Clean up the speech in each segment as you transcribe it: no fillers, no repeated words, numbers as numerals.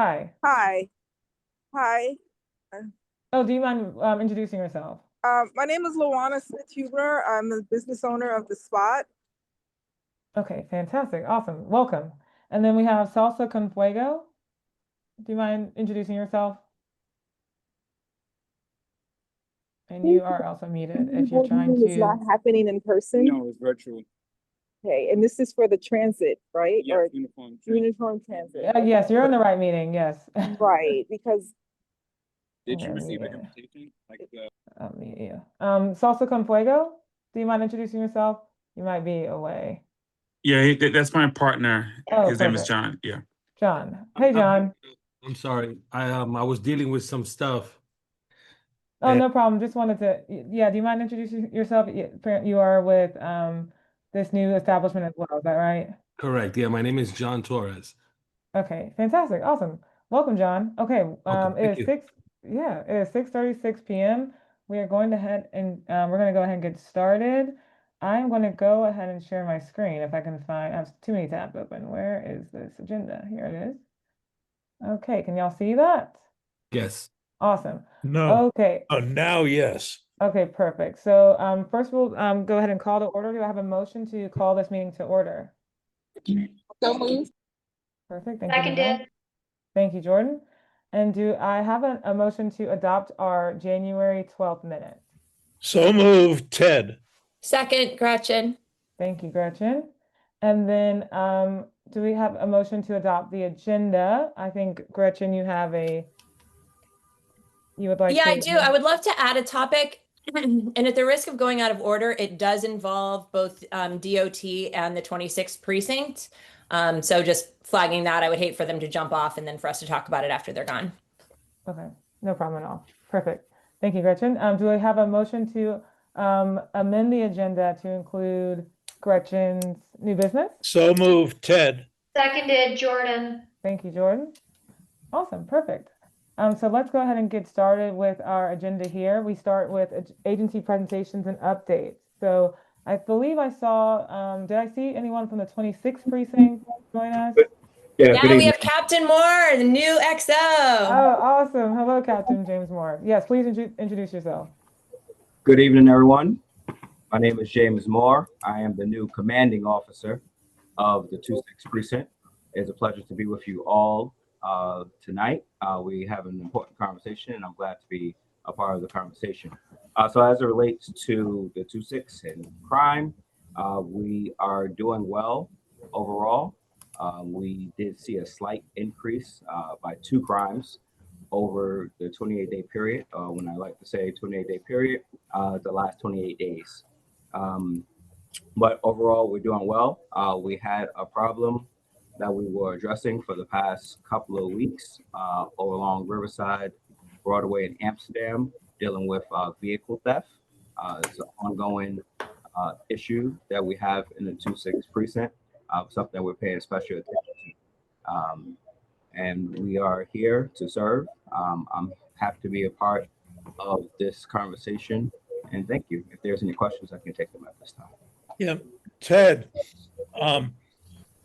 Hi. Hi. Hi. Oh, do you mind introducing yourself? My name is Luana Smith-Huber. I'm the business owner of The Spot. Okay, fantastic. Awesome. Welcome. And then we have Salsa con Fuego. Do you mind introducing yourself? And you are also muted if you're Board trying meeting is not to. happening in person. No, it's virtual. Okay, and this is for the transit, right? Yeah, Or uniform. uniform transit. Yes, you're in the right meeting. Yes. Right, because Did you Okay, receive an yeah. invitation? Yeah. Salsa con Fuego. Do you mind introducing yourself? You might be away. Yeah, that's my partner. Oh, His name is perfect. John. Yeah. John. Hey, John. I'm sorry. I was dealing with some stuff. Oh, no problem. Just wanted to, yeah, do you mind introducing yourself? You are with this new establishment as well, is that right? Correct. Yeah, my name is John Torres. Okay, fantastic. Awesome. Welcome, John. Okay, Welcome. it Thank is you. it is 6:36 p.m. We are going to head and we're going to go ahead and get started. I'm going to go ahead and share my screen if I can find, I have too many tabs open. Where is this agenda? Here it is. Okay, can y'all see that? Yes. Awesome. No. Okay. Oh, now, yes. Okay, perfect. So first we'll go ahead and call to order. Do I have a motion to call this meeting to order? so moved. Perfect. Thank you, Nicole. Seconded. Thank you, Jordan. And do I have a motion to adopt our January 12th minutes? So moved, Ted. Second, Gretchen. Thank you, Gretchen. And then do we have a motion to adopt the agenda? I think, Gretchen, you would like Yeah, to. I do. I would love to add a topic. And at the risk of going out of order, it does involve both DOT and the 26th precinct. So just flagging that, I would hate for them to jump off and then for us to talk about it after they're gone. Okay, no problem at all. Perfect. Thank you, Gretchen. Do I have a motion to amend the agenda to include Gretchen's new business? So moved, Ted. Seconded, Jordan. Thank you, Jordan. Awesome, perfect. So let's go ahead and get started with our agenda here. We start with agency presentations and updates. So I believe I saw, did I see anyone from the 26th precinct join us? Yeah, we have Captain Moore, the new XO. Oh, awesome. Hello, Captain James Moore. Yes, please introduce yourself. Good evening, everyone. My name is James Moore. I am the new commanding officer of the 26th precinct. It's a pleasure to be with you all tonight. We have an important conversation, and I'm glad to be a part of the conversation. So as it relates to the 26 and crime, we are doing well overall. We did see a slight increase by 2 crimes over the 28-day period. When I like to say 28-day period, the last 28 days. But overall, we're doing well. We had a problem that we were addressing for the past couple of weeks over along Riverside, Broadway, in Amsterdam, dealing with vehicle theft. It's an ongoing issue that we have in the 26 precinct, something that we're paying special attention to. And we are here to serve. I'm happy to be a part of this conversation. And thank you. If there's any questions, I can take them at this time. Yeah, Ted,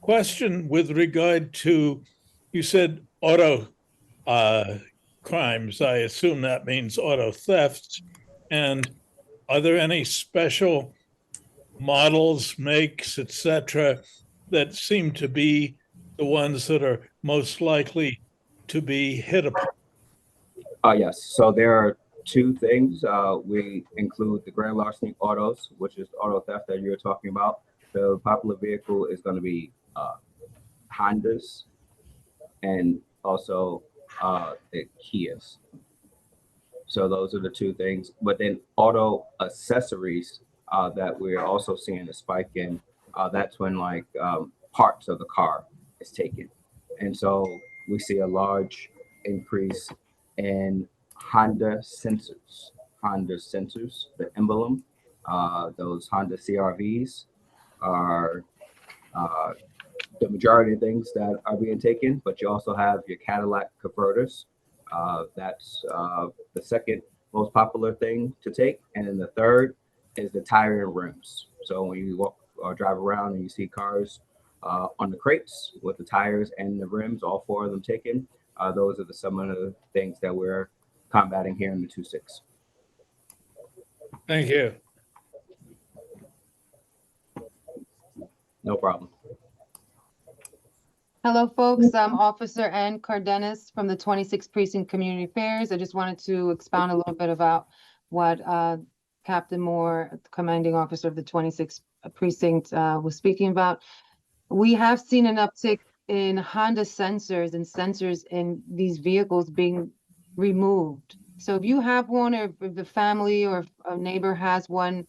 question with regard to, you said auto crimes. I assume that means auto thefts. And are there any special models, makes, etc., that seem to be the ones that are most likely to be hit upon? Yes. So there are 2 things. We include the grand larceny autos, which is auto theft that you're talking about. The popular vehicle is going to be Hondas and also the Kias. So those are the 2 things. But then auto accessories that we're also seeing a spike in. That's when like parts of the car is taken. And so we see a large increase in Honda sensors, the emblem. Those Honda CRVs are the majority of things that are being taken, but you also have your Cadillac converters. That's the second most popular thing to take. And then the third is the tire and rims. So when you walk or drive around and you see cars on the crates with the tires and the rims, all 4 of them taken, those are some of the things that we're combating here in the 2-6. Thank you. No problem. Hello, folks. I'm Officer Ann Cardenas from the 26th Precinct Community Affairs. I just wanted to expound a little bit about what Captain Moore, commanding officer of the 26th Precinct, was speaking about. We have seen an uptick in Honda sensors and sensors in these vehicles being removed. So if you have one, or if the family or a neighbor has one,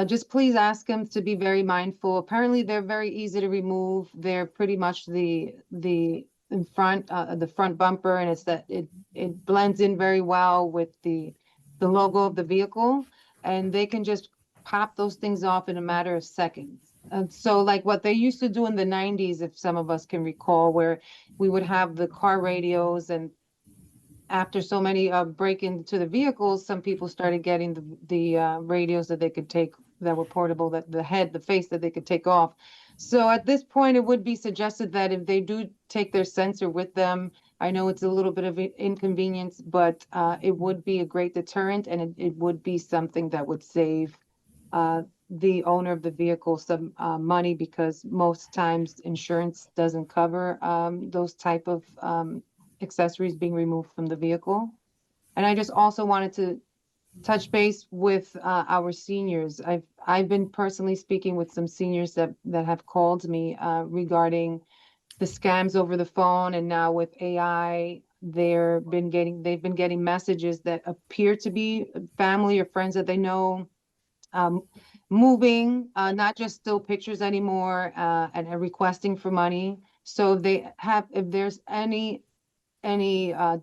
just please ask them to be very mindful. Apparently, they're very easy to remove. They're pretty much the in front, the front bumper, and it's that it blends in very well with the logo of the vehicle, and they can just pop those things off in a matter of seconds. And so, like what they used to do in the 90s, if some of us can recall, where we would have the car radios, and after so many break into the vehicles, some people started getting the radios that they could take, that were portable, that the face that they could take off. So at this point, it would be suggested that if they do take their sensor with them, I know it's a little bit of inconvenience, but it would be a great deterrent, and it would be something that would save the owner of the vehicle some money, because most times insurance doesn't cover those type of accessories being removed from the vehicle. And I just also wanted to touch base with our seniors. I've been personally speaking with some seniors that have called me regarding the scams over the phone, and now with AI, they've been getting messages that appear to be family or friends that they know, moving, not just still pictures anymore, and requesting for money. So if there's any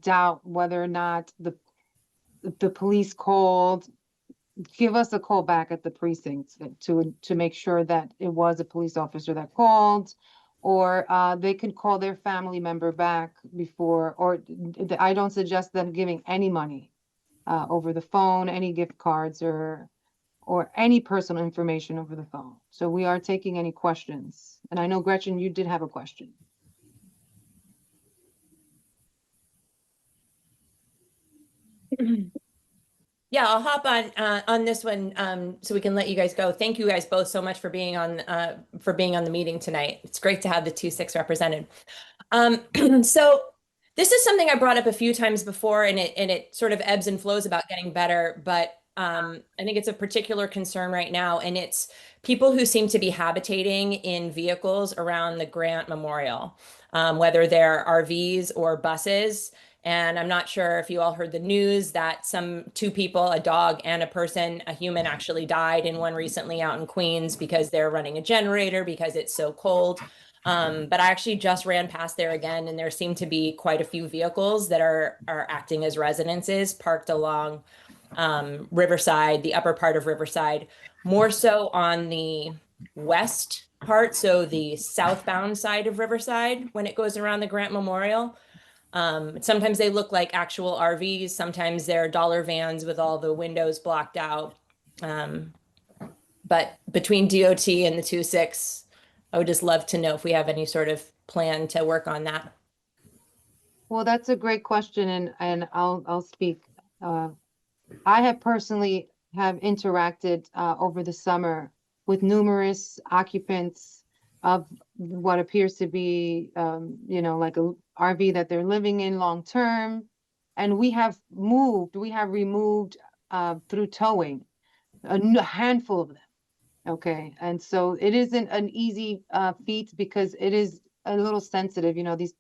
doubt whether or not the police called, give us a call back at the precinct to make sure that it was a police officer that called, or they could call their family member back before, or I don't suggest them giving any money over the phone, any gift cards or any personal information over the phone. So we are taking any questions. And I know, Gretchen, you did have a question. Yeah, I'll hop on this one so we can let you guys go. Thank you guys both so much for being on the meeting tonight. It's great to have the 2-6 represented. So this is something I brought up a few times before, and it sort of ebbs and flows about getting better, but I think it's a particular concern right now, and it's people who seem to be habitating in vehicles around the Grant Memorial, whether they're RVs or buses. And I'm not sure if you all heard the news that two people, a dog and a person, a human, actually died in one recently out in Queens because they're running a generator because it's so cold. But I actually just ran past there again, and there seem to be quite a few vehicles that are acting as residences parked along Riverside, the upper part of Riverside, more so on the west part, so the southbound side of Riverside when it goes around the Grant Memorial. Sometimes they look like actual RVs. Sometimes they're dollar vans with all the windows blocked out. But between DOT and the 2-6, I would just love to know if we have any sort of plan to work on that. Well, that's a great question, and I'll speak. I have personally interacted over the summer with numerous occupants of what appears to be, like a RV that they're living in long term. And we have removed through towing a handful of them. Okay. And so it isn't an easy feat, because it is a little sensitive.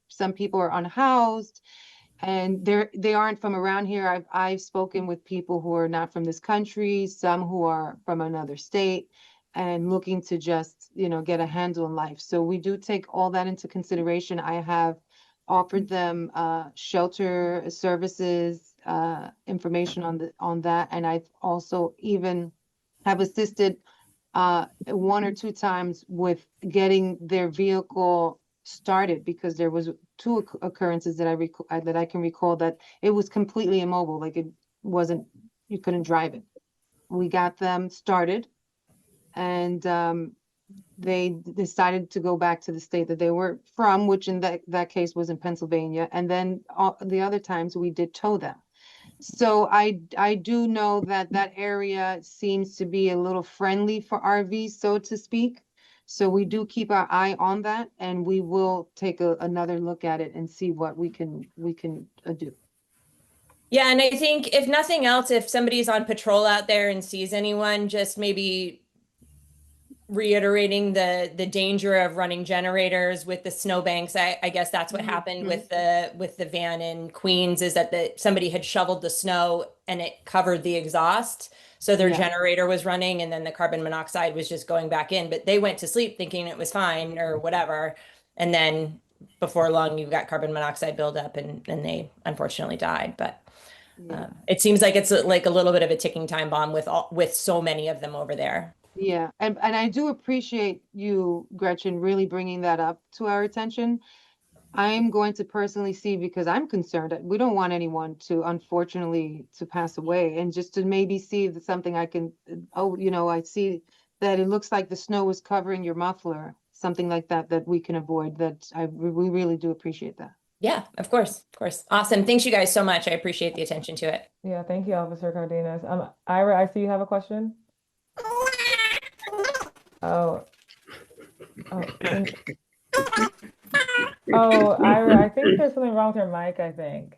Some people are unhoused, and they aren't from around here. I've spoken with people who are not from this country, some who are from another state, and looking to just, get a handle on life. So we do take all that into consideration. I have offered them shelter services, information on that, and I've also even have assisted 1 or 2 times with getting their vehicle started, because there was 2 occurrences that I can recall that it was completely immobile, like you couldn't drive it. We got them started, and they decided to go back to the state that they were from, which in that case was in Pennsylvania. And then the other times we did tow them. So I do know that that area seems to be a little friendly for RVs, so to speak. So we do keep our eye on that, and we will take another look at it and see what we can do. Yeah, and I think if nothing else, if somebody's on patrol out there and sees anyone, just maybe reiterating the danger of running generators with the snowbanks. I guess that's what happened with the van in Queens, is that somebody had shoveled the snow and it covered the exhaust. So their Yeah. generator was running and then the carbon monoxide was just going back in, but they went to sleep thinking it was fine or whatever. And then before long, you've got carbon monoxide buildup and they unfortunately died. But Yeah. it seems like it's like a little bit of a ticking time bomb with so many of them over there. Yeah, and I do appreciate you, Gretchen, really bringing that up to our attention. I'm going to personally see, because I'm concerned that we don't want anyone to, unfortunately, to pass away, and just to maybe see if it's something I can, I see that it looks like the snow is covering your muffler, something like that, that we can avoid. We really do appreciate that. Yeah, of course, of course. Awesome. Thanks you guys so much. I appreciate the attention to it. Yeah, thank you, Officer Cardenas. Ira, I see you have a question. Oh. Oh, Ira, I think there's something wrong with your mic, I think.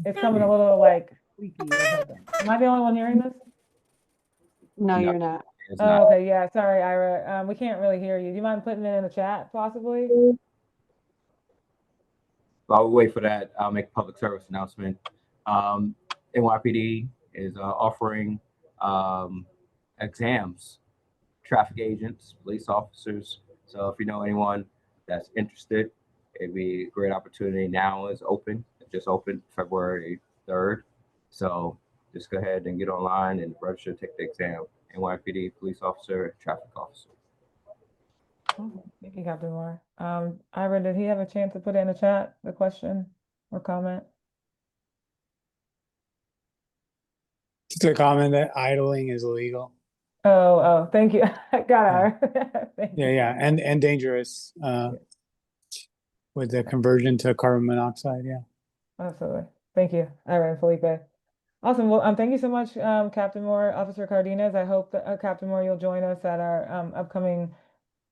It's coming a little like squeaky or something. Am I the only one hearing this? No, No. you're not. It's not. Oh, okay, yeah, sorry, Ira. We can't really hear you. Do you mind putting it in the chat, possibly? While we wait for that, I'll make a public service announcement. NYPD is offering exams, traffic agents, police officers. So if you know anyone that's interested, it'd be a great opportunity. Now is open. It just opened February 3rd. So just go ahead and get online and register, take the exam. NYPD police officer, traffic officer. Oh, thank you, Captain Moore. Ira, did he have a chance to put it in the chat, the question or comment? Just a comment that idling is illegal. Oh, thank you. Got it, Ira. Thank you. Yeah, and dangerous with the conversion to carbon monoxide. Yeah. Absolutely. Thank you, Ira and Felipe. Awesome. Well, thank you so much, Captain Moore, Officer Cardenas. I hope that Captain Moore, you'll join us at our upcoming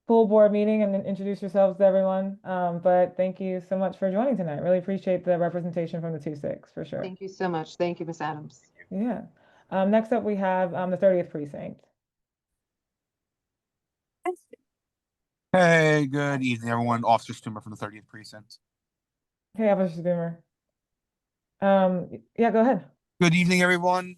full board meeting and then introduce yourselves to everyone. But thank you so much for joining tonight. Really appreciate the representation from the 2-6 for sure. Thank you so much. Thank you, Ms. Adams. Yeah. Next up, we have the 30th precinct. Hey, good evening, everyone. Officer Stumer from the 30th Precinct. Hey, Officer Boomer. Yeah, go ahead. Good evening, everyone.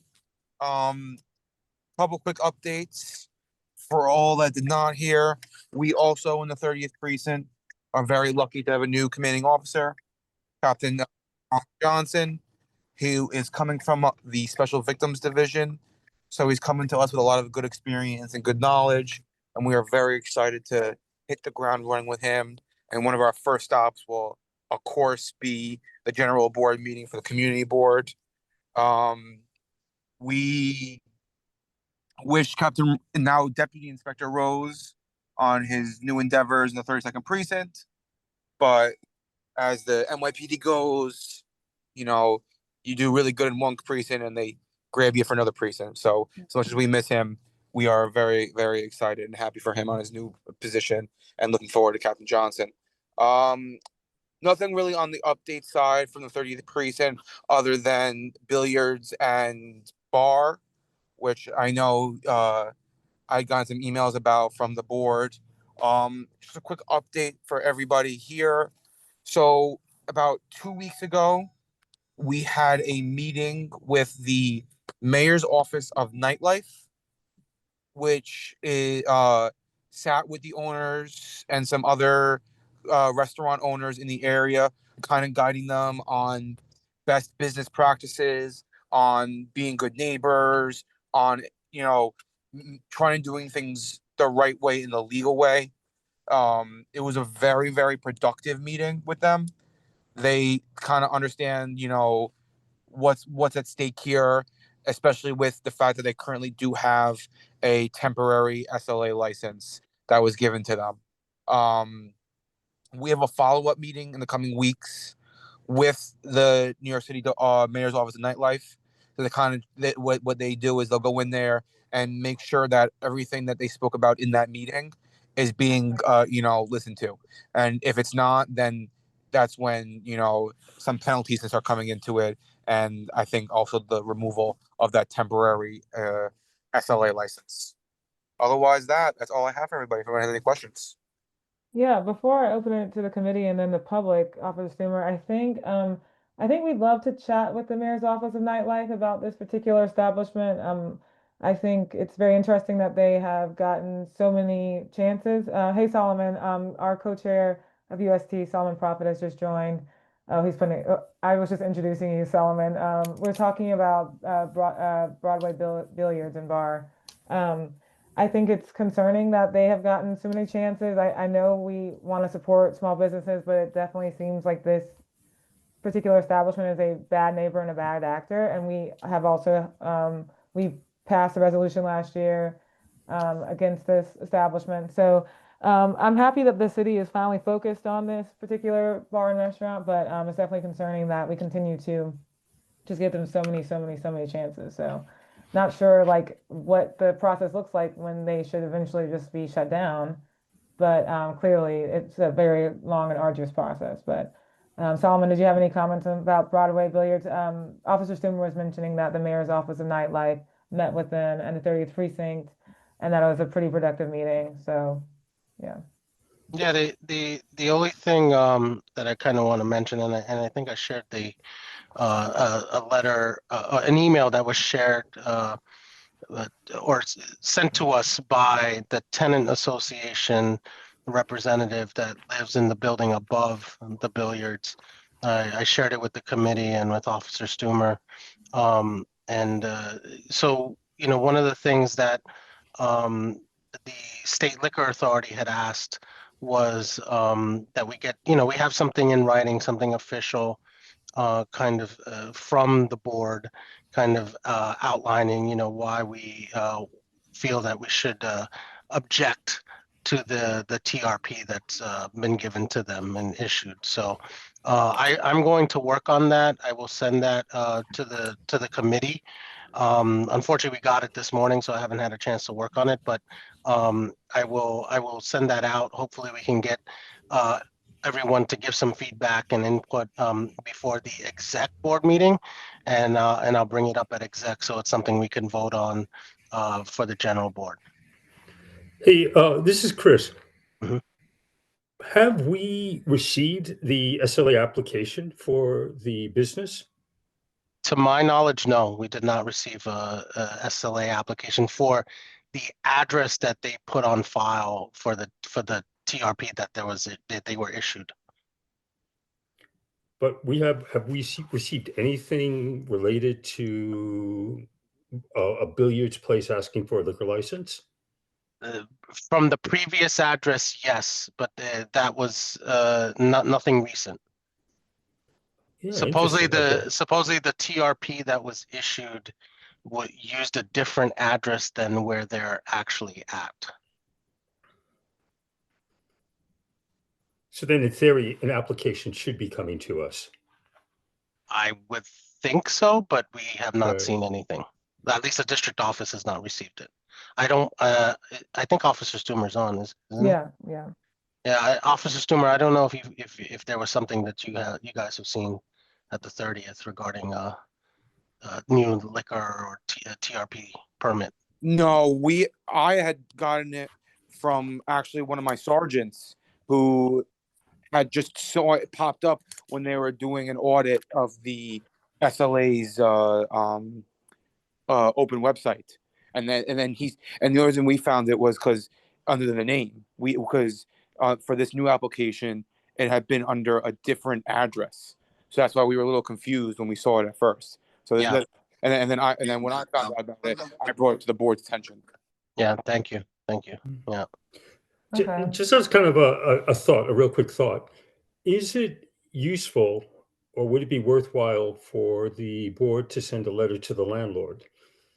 Couple quick updates for all that did not hear. We also in the 30th Precinct are very lucky to have a new commanding officer, Captain Johnson, who is coming from the Special Victims Division. So he's coming to us with a lot of good experience and good knowledge, and we are very excited to hit the ground running with him. And one of our first stops will, of course, be the general board meeting for the community board. We wish Captain, now Deputy Inspector Rose, on his new endeavors in the 32nd Precinct. But as the NYPD goes, you do really good in one precinct and they grab you for another precinct. So as much as we miss him, we are very, very excited and happy for him on his new position and looking forward to Captain Johnson. Nothing really on the update side from the 30th Precinct other than billiards and bar, which I know I got some emails about from the board. Just a quick update for everybody here. So about 2 weeks ago, we had a meeting with the Mayor's Office of Nightlife, which is, sat with the owners and some other restaurant owners in the area, kind of guiding them on best business practices, on being good neighbors, on, trying to doing things the right way in the legal way. It was a very, very productive meeting with them. They kind of understand, what's at stake here, especially with the fact that they currently do have a temporary SLA license that was given to them. We have a follow-up meeting in the coming weeks with the New York City Mayor's Office of Nightlife. So what they do is they'll go in there and make sure that everything that they spoke about in that meeting is being listened to. And if it's not, then that's when some penalties can start coming into it. And I think also the removal of that temporary SLA license. Otherwise, that's all I have for everybody. If anyone has any questions. Yeah, before I open it to the committee and then the public, Officer Stumer, I think we'd love to chat with the Mayor's Office of Nightlife about this particular establishment. I think it's very interesting that they have gotten so many chances. Hey Solomon, our co-chair of UST, Solomon Prophet, has just joined. Oh, he's putting. I was just introducing you, Solomon. We're talking about Broadway Billiards and Bar. Um, I think it's concerning that they have gotten so many chances. I know we want to support small businesses, but it definitely seems like this particular establishment is a bad neighbor and a bad actor. And we have also, we passed a resolution last year against this establishment. So I'm happy that the city is finally focused on this particular bar and restaurant, but it's definitely concerning that we continue to just give them so many chances. So not sure like what the process looks like when they should eventually just be shut down. But clearly it's a very long and arduous process. But Solomon, did you have any comments about Broadway Billiards? Officer Stumer was mentioning that the Mayor's Office of Nightlife met with them and the 30th Precinct, and that it was a pretty productive meeting. So, yeah. Yeah, the only thing that I kind of want to mention, and I think I shared a letter, an email that was shared or sent to us by the tenant association representative that lives in the building above the billiards. I shared it with the committee and with Officer Stumer. So, one of the things that the State Liquor Authority had asked was that we get, we have something in writing, something official, from the board, outlining, why we feel that we should object to the TRP that's been given to them and issued. So I'm going to work on that. I will send that to the committee. Unfortunately, we got it this morning, so I haven't had a chance to work on it, but I will send that out. Hopefully we can get everyone to give some feedback and input before the exec board meeting, and I'll bring it up at exec, so it's something we can vote on for the general board. Hey, this is Chris. Mhm. Have we received the SLA application for the business? To my knowledge, no, we did not receive a SLA application for the address that they put on file for the TRP that they were issued. But have we received anything related to a billiards place asking for a liquor license? From the previous address, yes, but that was nothing recent. Yeah, Supposedly interesting. the TRP that was issued used a different address than where they're actually at. So then in theory, an application should be coming to us. I would think so, but we have not Right. seen anything. At least the district office has not received it. I think Officer Stumer's on, isn't he? Yeah. Yeah, Officer Stumer, I don't know if there was something that you guys have seen at the 30th regarding new liquor or TRP permit. No, I had gotten it from actually one of my sergeants who had just saw it popped up when they were doing an audit of the SLA's open website, and then the only reason we found it was because under the name because for this new application it had been under a different address, so that's why we were a little confused when we saw it at first. So Yeah. and then when I found out about it, I brought it to the board's attention. Yeah, thank you. Yeah. Okay. Just as kind of a thought, a real quick thought, is it useful or would it be worthwhile for the board to send a letter to the landlord?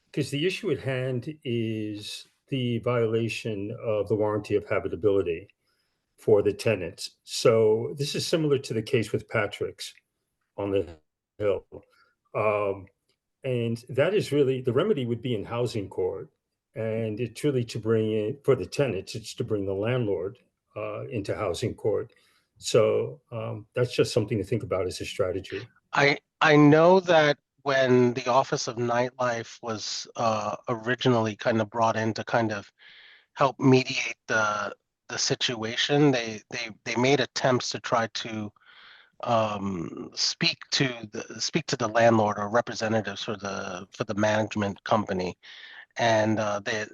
Because the issue at hand is the violation of the warranty of habitability for the tenants. So this is similar to the case with Patrick's on the Hill. And that is really, the remedy would be in housing court. And it's really to bring in, for the tenants, it's to bring the landlord into housing court. So that's just something to think about as a strategy. I know that when the Office of Nightlife was originally kind of brought in to kind of help mediate the situation, they made attempts to try to speak to the landlord or representatives for the management company, and they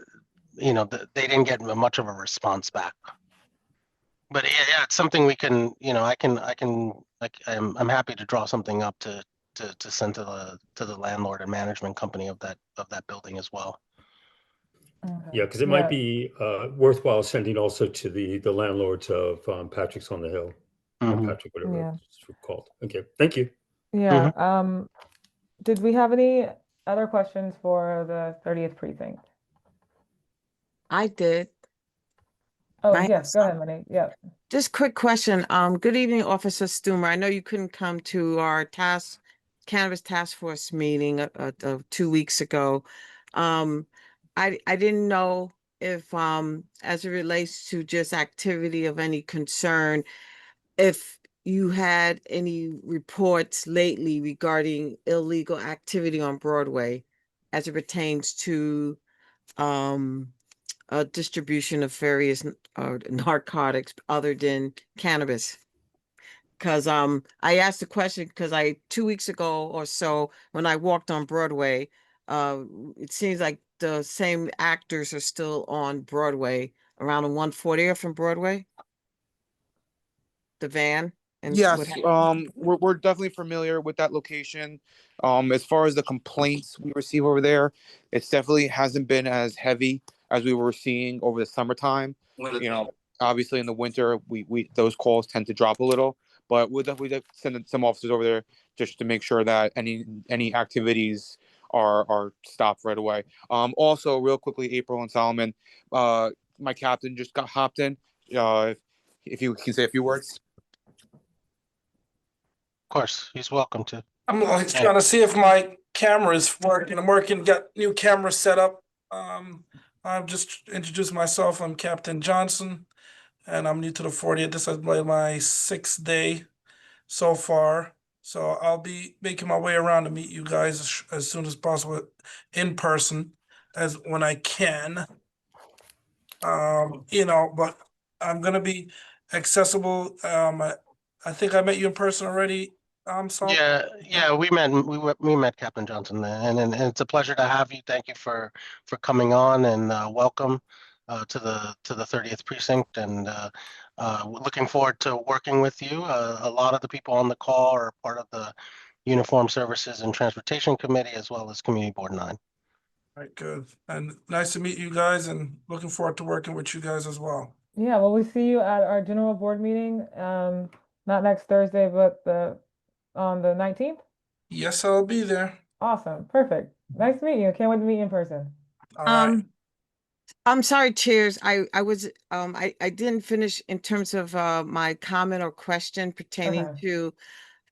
they didn't get much of a response back. But yeah, it's something we can, I'm happy to draw something up to send to the landlord and management company of that building as well. Yeah, because it might be worthwhile sending also to the landlords of Patrick's on the Hill, or Patrick, whatever it's called. Okay, thank you. Yeah. Did we have any other questions for the 30th precinct? I did. Oh, yes, go ahead, Monique. Yeah. Just quick question. Good evening, Officer Stumer. I know you couldn't come to our cannabis task force meeting 2 weeks ago. I didn't know if as it relates to just activity of any concern, if you had any reports lately regarding illegal activity on Broadway as it pertains to distribution of various narcotics other than cannabis. Because I asked the question because 2 weeks ago or so when I walked on Broadway, it seems like the same actors are still on Broadway around the 140th from Broadway. The van. And yes, we're definitely familiar with that location. As far as the complaints we receive over there, it definitely hasn't been as heavy as we were seeing over the summertime. Obviously in the winter, we those calls tend to drop a little, but we'll definitely send some officers over there just to make sure that any activities are stopped right away. Also, real quickly, April and Solomon, my captain just got hopped in. If you can say a few words. Of course, he's welcome to. I'm trying to see if my camera is working. I'm working, got new camera set up. I've just introduced myself. I'm Captain Johnson, and I'm new to the 40th. This is my 6th day so far. So I'll be making my way around to meet you guys as soon as possible in person, as when I can. But I'm gonna be accessible. I think I met you in person already. Yeah, we met Captain Johnson, and it's a pleasure to have you. Thank you for coming on, and welcome to the 30th precinct, and we're looking forward to working with you. A lot of the people on the call are part of the Uniform Services and Transportation Committee, as well as Community Board 9. All right, good. And nice to meet you guys, and looking forward to working with you guys as well. Yeah, well, we see you at our general board meeting, not next Thursday, but on the 19th. Yes, I'll be there. Awesome, perfect. Nice to meet you. Can't wait to meet you in person. All right. I'm sorry, chairs. I was I didn't finish in terms of my comment or question pertaining to.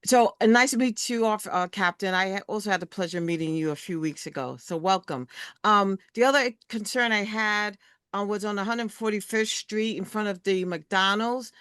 So nice to meet you, Captain. I also had the pleasure of meeting you a few weeks ago. So welcome. The other concern I had was on 145th Street in front of the McDonald's.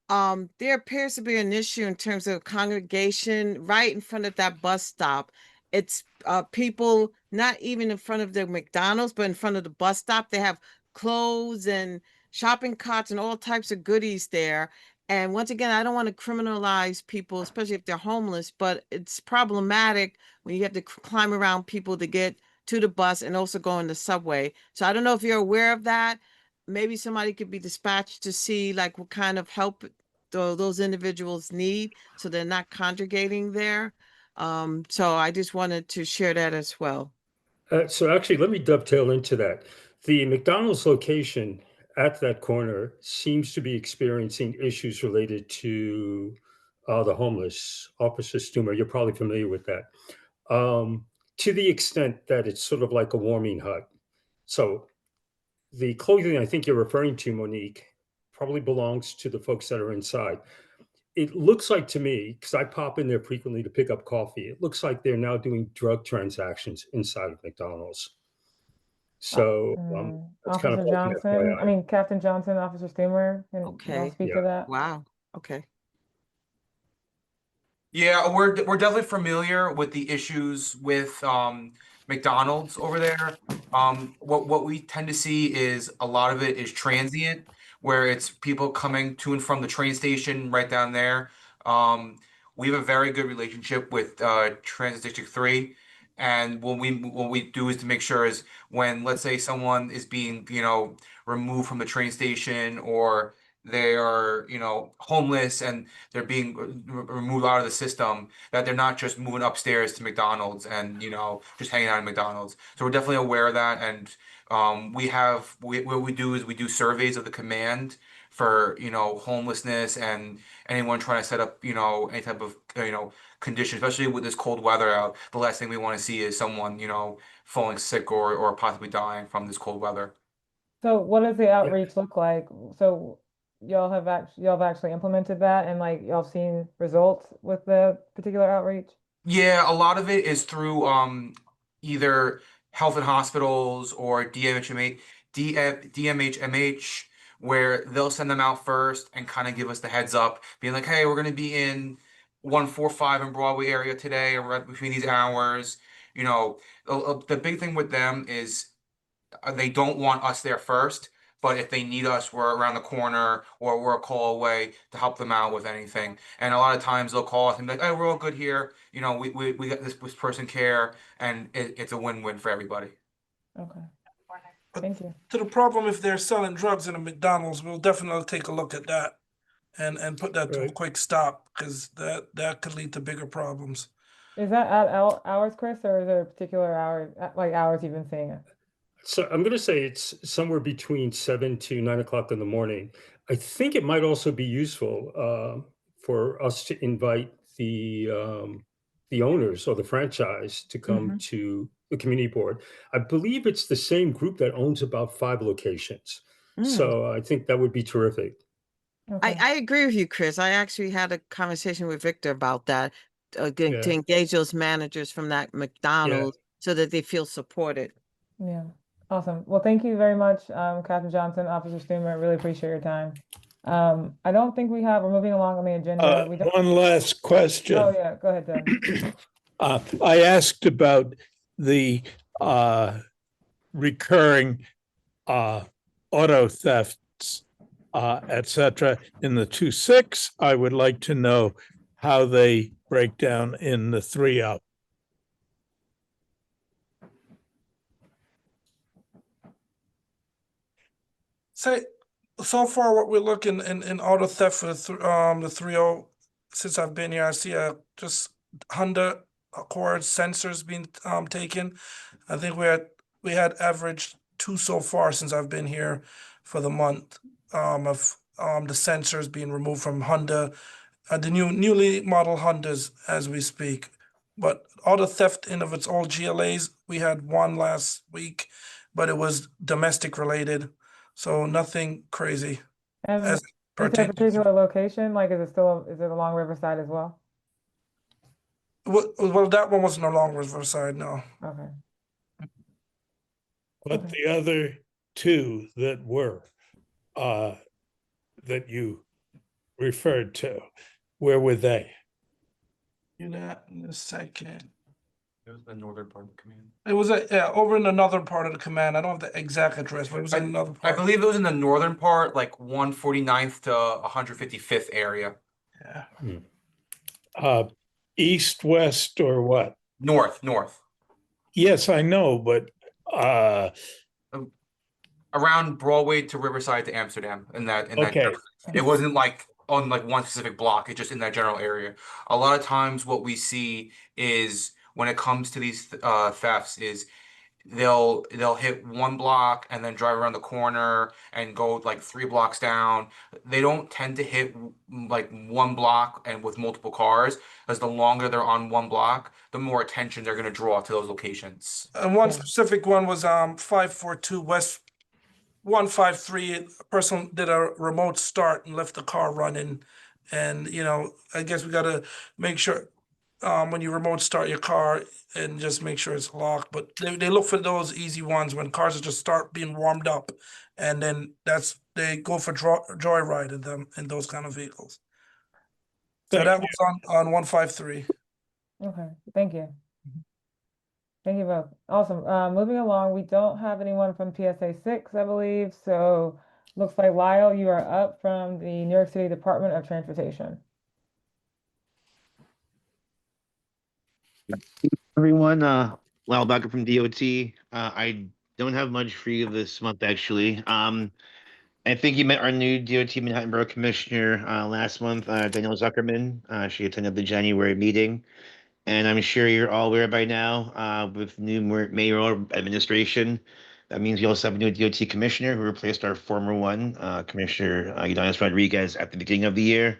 There appears to be an issue in terms of congregation right in front of that bus stop. It's people not even in front of the McDonald's, but in front of the bus stop. They have clothes and shopping carts and all types of goodies there. And once again, I don't want to criminalize people, especially if they're homeless, but it's problematic when you have to climb around people to get to the bus and also go in the subway. So I don't know if you're aware of that. Maybe somebody could be dispatched to see like what kind of help those individuals need so they're not congregating there. So I just wanted to share that as well. So actually, let me dovetail into that. The McDonald's location at that corner seems to be experiencing issues related to the homeless. Officer Stumer, you're probably familiar with that. To the extent that it's sort of like a warming hut. So the clothing I think you're referring to, Monique, probably belongs to the folks that are inside. It looks like to me, because I pop in there frequently to pick up coffee, it looks like they're now doing drug transactions inside of McDonald's. So that's kind of Officer like an Johnson, I FYI. mean, Captain Johnson, Officer Steamer, can y'all Okay. speak Yeah. to that? Wow. Okay. Yeah, we're definitely familiar with the issues with McDonald's over there. What we tend to see is a lot of it is transient, where it's people coming to and from the train station right down there. We have a very good relationship with Transit District 3. And what we do is to make sure is when, let's say, someone is being, removed from the train station, or they are, homeless and they're being removed out of the system, that they're not just moving upstairs to McDonald's and, just hanging out at McDonald's. So we're definitely aware of that. And what we do is we do surveys of the command for, homelessness and anyone trying to set up, any type of, condition, especially with this cold weather out. The last thing we want to see is someone, falling sick or possibly dying from this cold weather. So what does the outreach look like? So y'all have actually implemented that and like y'all have seen results with the particular outreach? Yeah, a lot of it is through either health and hospitals or DMHMH, where they'll send them out first and kind of give us the heads up, being like, hey, we're going to be in 145 in Broadway area today, or right between these hours. The big thing with them is they don't want us there first, but if they need us, we're around the corner or we're a call away to help them out with anything. And a lot of times they'll call us and be like, "Hey, we're all good here. We got this person care," and it's a win-win for everybody. Okay. Thank you. To the problem, if they're selling drugs in a McDonald's, we'll definitely take a look at that and put that to a quick stop, because that could lead to bigger problems. Is that at hours, Chris, or is there a particular hour, like hours you've been seeing it? So I'm going to say it's somewhere between 7 to 9 o'clock in the morning. I think it might also be useful for us to invite the owners or the franchise to come to the community board. I believe it's the same group that owns about 5 locations. So I think that would be terrific. I agree with you, Chris. I actually had a conversation with Victor about that, to engage those managers from that McDonald's so that they feel supported. Yeah. Awesome. Well, thank you very much, Captain Johnson, Officer Steamer. I really appreciate your time. I don't think we're moving along on the agenda. We don't. One last question. Oh, yeah. Go ahead, Doug. I asked about the recurring auto thefts, etc. in the 2.6. I would like to know how they break down in the 3.0. So far, what we're looking in auto theft for the 3.0, since I've been here, I see just Honda Accord sensors being taken. I think we had averaged 2 so far since I've been here for the month, of the sensors being removed from Honda, the newly model Hondas as we speak. But auto theft in of its old GLAs, we had 1 last week, but it was domestic related. So nothing crazy. And as is there a pertains. particular location? Like, is it along Riverside as well? Well, that one wasn't along Riverside, no. Okay. But the other 2 that were, that you referred to, where were they? You that in a second. It was the northern part of the command. It was over in the northern part of the command. I don't have the exact address, but it was in another I part. believe it was in the northern part, like 149th to 155th area. Yeah. East, west, or what? North. Yes, I know, but around Broadway to Riverside to Amsterdam, in that Okay. it wasn't like on like one specific block, it's just in that general area. A lot of times what we see is when it comes to these thefts is they'll hit 1 block and then drive around the corner and go like 3 blocks down. They don't tend to hit like 1 block and with multiple cars, as the longer they're on 1 block, the more attention they're going to draw to those locations. And one specific one was 542 153, a person did a remote start and left the car running. And, I guess we gotta make sure, when you remote start your car and just make sure it's locked. But they look for those easy ones when cars just start being warmed up. And then they go for joyride in them, in those kind of vehicles. So Thank that was on 153. Okay, thank you. Thank you both. Awesome. Moving along, we don't have anyone from PSA 6, I believe. So looks like Lyle, you are up from the New York City Department of Transportation. Everyone, Lyle Becker from DOT. I don't have much for you this month, actually. I think you met our new DOT Manhattan Borough Commissioner last month, Danielle Zuckerman. She attended the January meeting. And I'm sure you're all aware by now, with new mayoral administration, that means we also have a new DOT commissioner who replaced our former one, Commissioner Udanis Rodriguez, at the beginning of the year.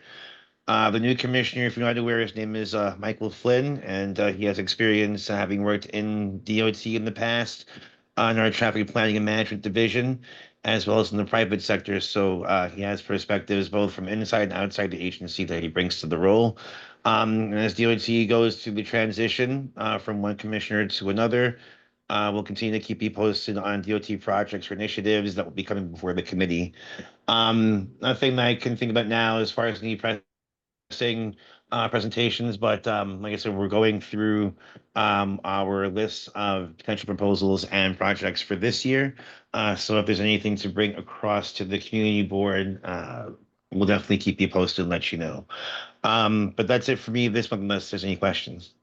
The new commissioner, if you're not aware, his name is Michael Flynn, and he has experience having worked in DOT in the past on our traffic planning and management division, as well as in the private sector. So he has perspectives both from inside and outside the agency that he brings to the role. And as DOT goes through the transition from one commissioner to another, we'll continue to keep you posted on DOT projects or initiatives that will be coming before the committee. Nothing that I can think about now as far as any presentations, but like I said, we're going through our list of potential proposals and projects for this year. So if there's anything to bring across to the community board, we'll definitely keep you posted and let you know. But that's it for me this month, unless there's any questions.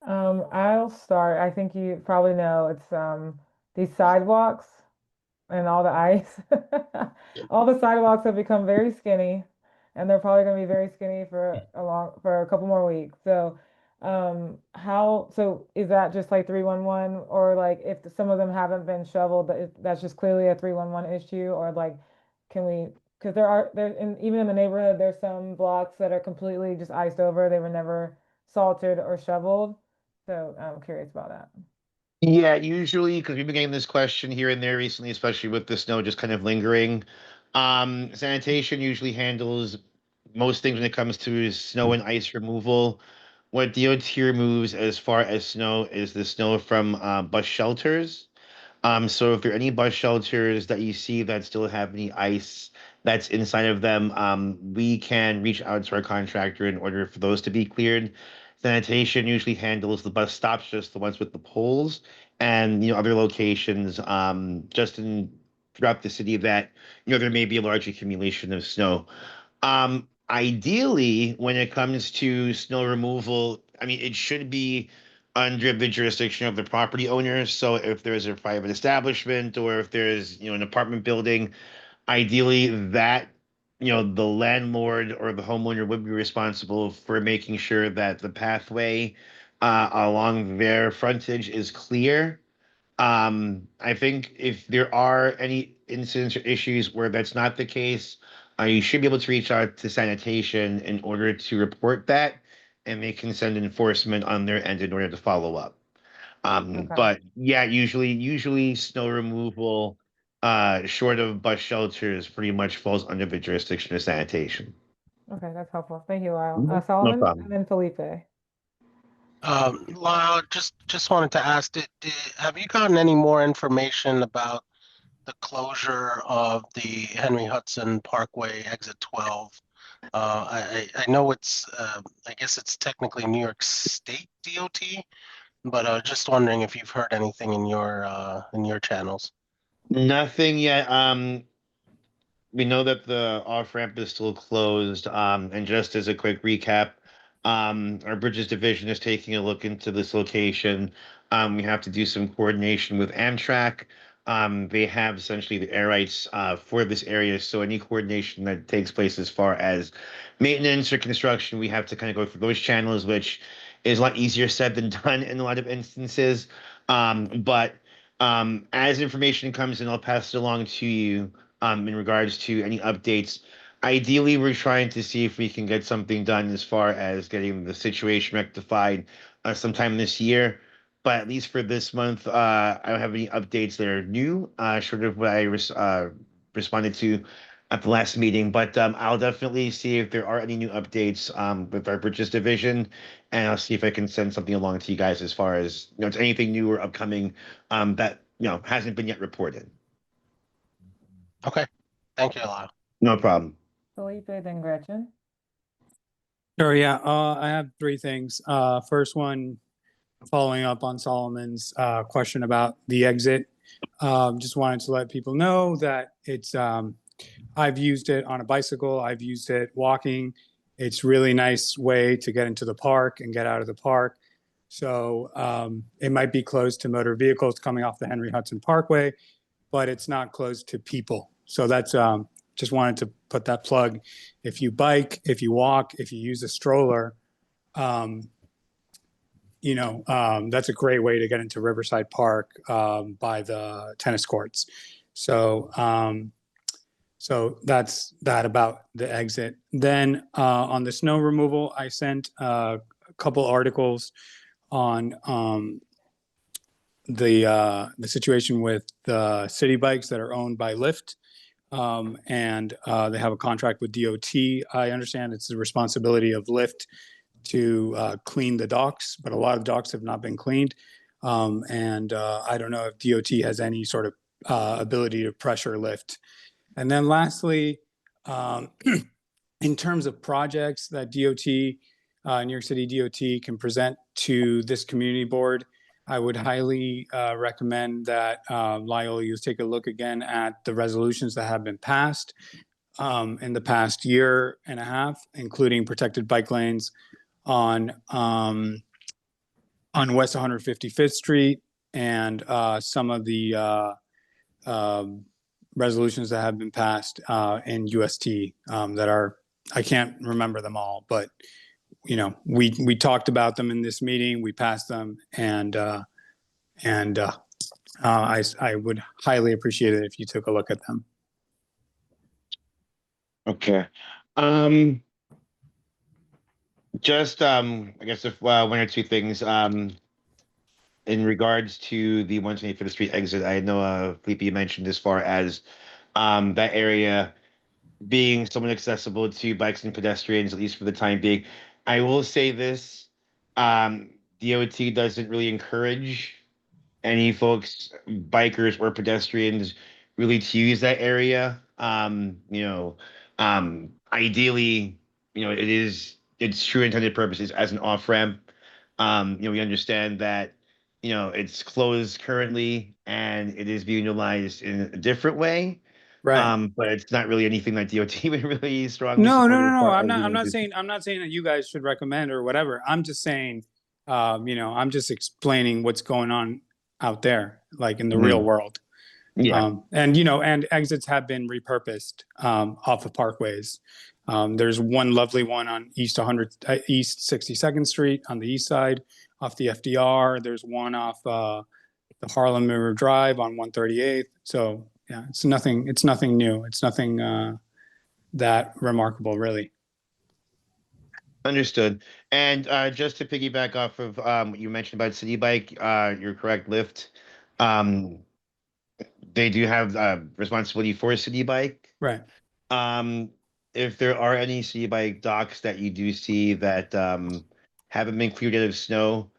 I'll start. I think you probably know it's these sidewalks and all the ice. All the sidewalks have become very skinny, and they're probably going to be very skinny for a couple more weeks. So, so is that just like 311, or like if some of them haven't been shoveled, that's just clearly a 311 issue, or like can we? Because even in the neighborhood, there's some blocks that are completely just iced over. They were never salted or shoveled. So I'm curious about that. Yeah, usually because we've been getting this question here and there recently, especially with the snow just kind of lingering. Sanitation usually handles most things when it comes to snow and ice removal. What DOT removes as far as snow is the snow from bus shelters. So if there are any bus shelters that you see that still have any ice that's inside of them, we can reach out to our contractor in order for those to be cleared. Sanitation usually handles the bus stops, just the ones with the poles, and other locations, just in throughout the city that there may be a large accumulation of snow. Ideally, when it comes to snow removal, I mean, it should be under the jurisdiction of the property owner. So if there's a private establishment or if there's, an apartment building, ideally that, the landlord or the homeowner would be responsible for making sure that the pathway along their frontage is clear. I think if there are any incidents or issues where that's not the case, you should be able to reach out to sanitation in order to report that, and they can send enforcement on their end in order to follow up. Okay. But yeah, usually snow removal, short of bus shelters, pretty much falls under the jurisdiction of sanitation. Okay, that's helpful. Thank you, Lyle. No Solomon problem. and then Felipe. Lyle, just wanted to ask, have you gotten any more information about the closure of the Henry Hudson Parkway exit 12? I know I guess it's technically New York State DOT, but just wondering if you've heard anything in your channels. Nothing yet. We know that the off ramp is still closed. And just as a quick recap, our bridges division is taking a look into this location. We have to do some coordination with Amtrak. They have essentially the air rights for this area. So any coordination that takes place as far as maintenance or construction, we have to kind of go through those channels, which is a lot easier said than done in a lot of instances. But as information comes in, I'll pass it along to you in regards to any updates. Ideally, we're trying to see if we can get something done as far as getting the situation rectified sometime this year. But at least for this month, I don't have any updates that are new, short of what I responded to at the last meeting, but I'll definitely see if there are any new updates with our Bridges division, and I'll see if I can send something along to you guys as far as it's anything new or upcoming that hasn't been yet reported. Okay, thank you, Lyle. No problem. Felipe, then Gretchen. Sure, yeah, I have three things. First one, following up on Solomon's question about the exit. Just wanted to let people know that it's, I've used it on a bicycle, I've used it walking. It's really nice way to get into the park and get out of the park. So it might be closed to motor vehicles coming off the Henry Hudson Parkway, but it's not closed to people. So that's just wanted to put that plug. If you bike, if you walk, if you use a stroller, that's a great way to get into Riverside Park by the tennis courts. So so that's that about the exit. Then on the snow removal, I sent a couple articles on the situation with the city bikes that are owned by Lyft. And they have a contract with DOT. I understand it's the responsibility of Lyft to clean the docks, but a lot of docks have not been cleaned. And I don't know if DOT has any sort of ability to pressure Lyft. And then lastly, in terms of projects that DOT, New York City DOT can present to this community board, I would highly recommend that Lyle, you take a look again at the resolutions that have been passed in the past year and a half, including protected bike lanes on West 155th Street and some of the resolutions that have been passed in UST that are, I can't remember them all, but we talked about them in this meeting, we passed them, and I would highly appreciate it if you took a look at them. Okay. Just I guess if one or two things in regards to the 125th Street exit. I know Felipe, you mentioned as far as that area being somewhat accessible to bikes and pedestrians, at least for the time being. I will say this, DOT doesn't really encourage any folks, bikers or pedestrians, really to use that area. Ideally, its true intended purpose is as an off ramp. We understand that, it's closed currently and it is being utilized in a different way. Right. But it's not really anything that DOT would really strongly No. support as far I'm as, not saying that you guys should recommend or whatever. I'm just saying, I'm just explaining what's going on out there, like in the real world. Yeah. And exits have been repurposed off of parkways. There's one lovely one on East 62nd Street on the east side off the FDR. There's one off the Harlem River Drive on 138th. So yeah, it's nothing new. It's nothing that remarkable, really. Understood. And just to piggyback off of what you mentioned about City Bike, you're correct, Lyft. They do have responsibility for City Bike. Right. If there are any City Bike docks that you do see that haven't been cleared out of snow,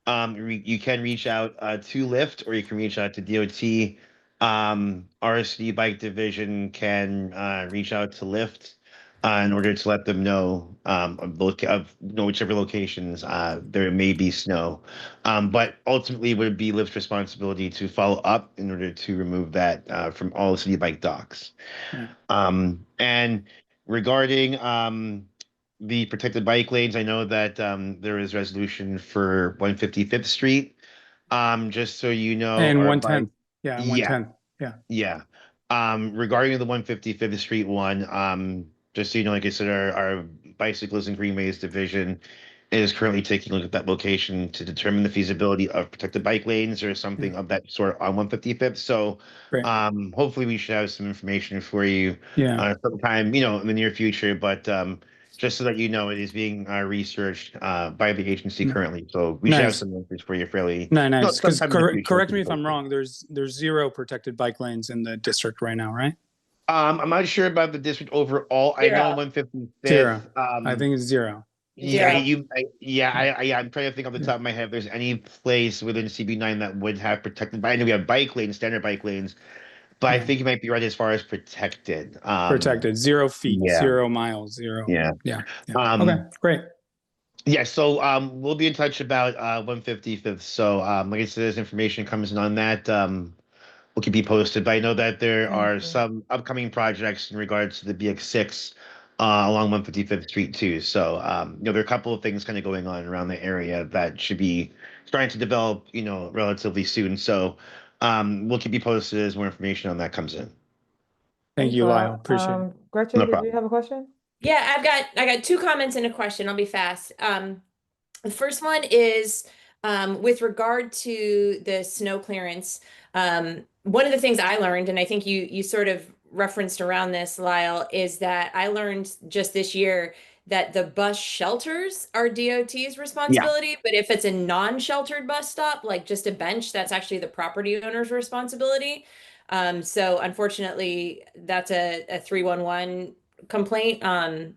you can reach out to Lyft or you can reach out to DOT. Our City Bike division can reach out to Lyft in order to let them know whichever locations there may be snow. But ultimately, it would be Lyft's responsibility to follow up in order to remove that from all City Bike docks. And regarding the protected bike lanes, I know that there is resolution for 155th Street. Just so you know, And our 110th. Yeah, 110th. yeah. Regarding the 155th Street one, just so you know, like I said, our Bicycles and Greenways division is currently taking a look at that location to determine the feasibility of protected bike lanes or something of that sort on 155th. So hopefully we should have some information for you sometime, in the near future. But just so that you know, it is being researched by the agency currently. So we should have some answers for you fairly. Nice. Because sometime in the future, correct me if I'm wrong. There's 0 protected bike lanes in the district right now, right? I'm not sure about the district overall. I know Zero. 155th. 0. I think it's 0. Yeah, Zero. I'm trying to think off the top of my head if there's any place within CB9 that would have protected. But I know we have bike lanes, standard bike lanes, but I Yeah. think you might be right as far as protected. Protected, 0 feet, yeah. 0 miles, 0. Yeah. Yeah. Okay, great. Yeah, so we'll be in touch about 155th. So like I said, as information comes in on that, we'll keep you posted. But I know that there Thank are you. some upcoming projects in regards to the BX6 along 155th Street too. So there are a couple of things kind of going on around the area that should be starting to develop, relatively soon. So we'll keep you posted as more information on that comes in. Thank Thanks, you, Lyle. Lyle. Appreciate it. Gretchen, No did you problem. have a question? Yeah, I got two comments and a question. I'll be fast. The first one is with regard to the snow clearance. One of the things I learned, and I think you sort of referenced around this, Lyle, is that I learned just this year that the bus shelters are DOT's responsibility, but if it's a non-sheltered bus stop, like just a bench, that's actually the property owner's responsibility. So unfortunately, that's a 311 complaint.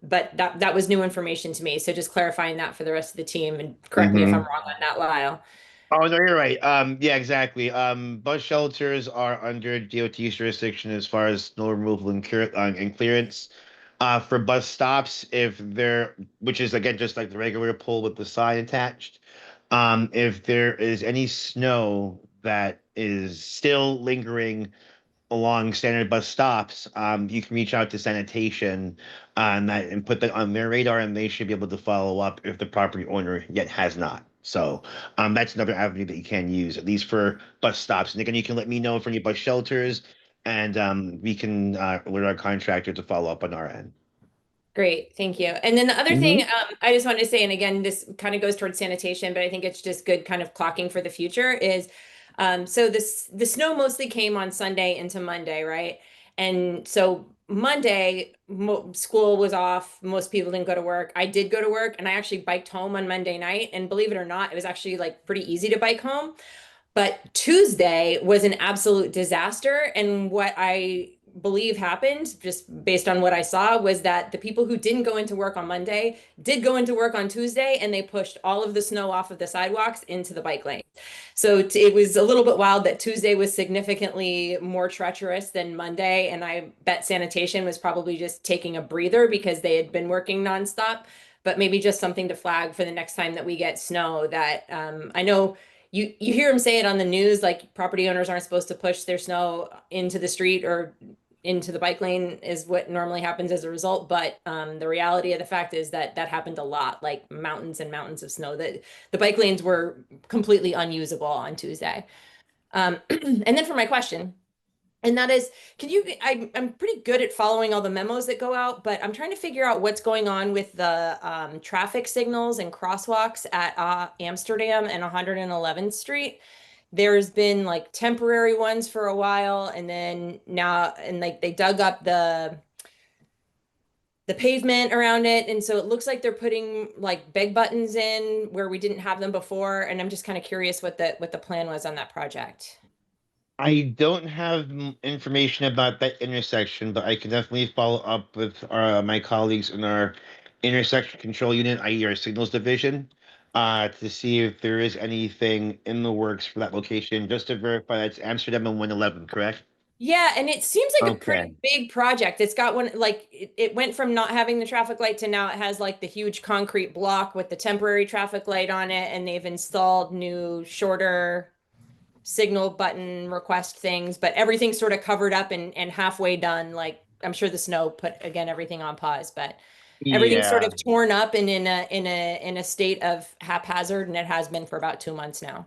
But that was new information to me. So just clarifying that for the rest of the team and correct me if I'm wrong on that, Lyle. Oh, no, you're right. Yeah, exactly. Bus shelters are under DOT's jurisdiction as far as snow removal and clearance. For bus stops, if they're, which is again just like the regular pole with the sign attached, if there is any snow that is still lingering along standard bus stops, you can reach out to sanitation and put that on their radar, and they should be able to follow up if the property owner yet has not. So that's another avenue that you can use, at least for bus stops. And again, you can let me know for any bus shelters, and we can alert our contractor to follow up on our end. Great, thank you. And then the other thing I just wanted to say, and again, this kind of goes towards sanitation, but I think it's just good kind of clocking for the future is, so the snow mostly came on Sunday into Monday, right? And so Monday, school was off. Most people didn't go to work. I did go to work, and I actually biked home on Monday night. And believe it or not, it was actually like pretty easy to bike home. But Tuesday was an absolute disaster. And what I believe happened, just based on what I saw, was that the people who didn't go into work on Monday did go into work on Tuesday, and they pushed all of the snow off of the sidewalks into the bike lane. So it was a little bit wild that Tuesday was significantly more treacherous than Monday. And I bet sanitation was probably just taking a breather because they had been working nonstop. But maybe just something to flag for the next time that we get snow that I know you hear them say it on the news, like property owners aren't supposed to push their snow into the street or into the bike lane is what normally happens as a result. But the reality of the fact is that that happened a lot, like mountains and mountains of snow, that the bike lanes were completely unusable on Tuesday. And then for my question, and that is, I'm pretty good at following all the memos that go out, but I'm trying to figure out what's going on with the traffic signals and crosswalks at Amsterdam and 111th Street. There's been like temporary ones for a while, and then now, and like they dug up the pavement around it, and so it looks like they're putting like big buttons in where we didn't have them before. And I'm just kind of curious what the plan was on that project. I don't have information about that intersection, but I can definitely follow up with my colleagues in our intersection control unit, i.e. our signals division, to see if there is anything in the works for that location, just to verify that's Amsterdam and 111, correct? Yeah, and it seems like a Okay. pretty big project. It's got one, like it went from not having the traffic light to now it has like the huge concrete block with the temporary traffic light on it, and they've installed new shorter signal button request things, but everything's sort of covered up and halfway done. Like I'm sure the snow put again everything on pause, but everything's sort Yeah. of torn up and in a state of haphazard, and it has been for about 2 months now.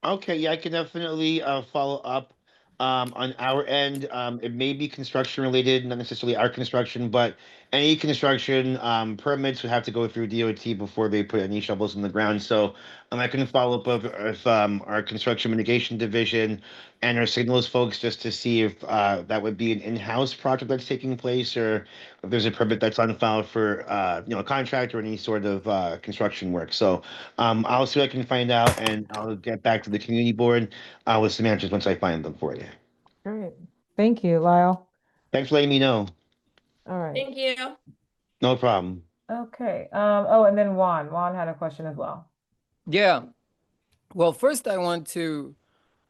Okay, yeah, I can definitely follow up on our end. It may be construction related, not necessarily our construction, but any construction permits would have to go through DOT before they put any shovels in the ground. So I can follow up with our construction mitigation division and our signals folks just to see if that would be an in-house project that's taking place, or if there's a permit that's on file for a contract or any sort of construction work. So I'll see what I can find out, and I'll get back to the community board with some answers once I find them for you. Great. Thank you, Lyle. Thanks for letting me know. All right. Thank you. No problem. Okay. Oh, and then Juan. Juan had a question as well. Yeah. Well, first I want to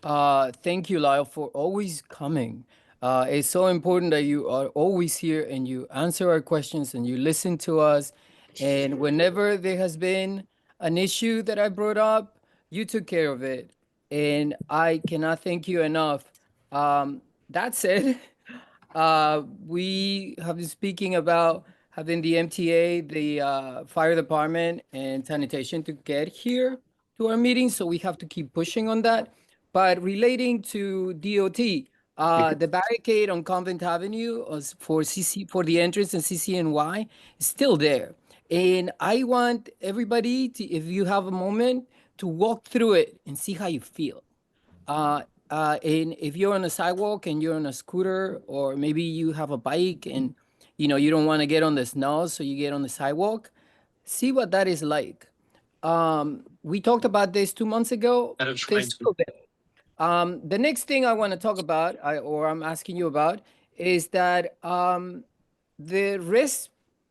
thank you, Lyle, for always coming. It's so important that you are always here and you answer our questions and you listen to us. And whenever there has been an issue that I brought up, you took care of it. And I cannot thank you enough. That said, we have been speaking about having the MTA, the fire department, and sanitation to get here to our meeting. So we have to keep pushing on that. But relating to DOT, the barricade on Convent Avenue for for the entrance and CCNY is still there. And I want everybody to, if you have a moment, to walk through it and see how you feel. And if you're on a sidewalk and you're on a scooter, or maybe you have a bike and you don't want to get on the snow, so you get on the sidewalk, see what that is like. We talked about this 2 months ago. There's still there. The next thing I want to talk about, or I'm asking you about, is that the rest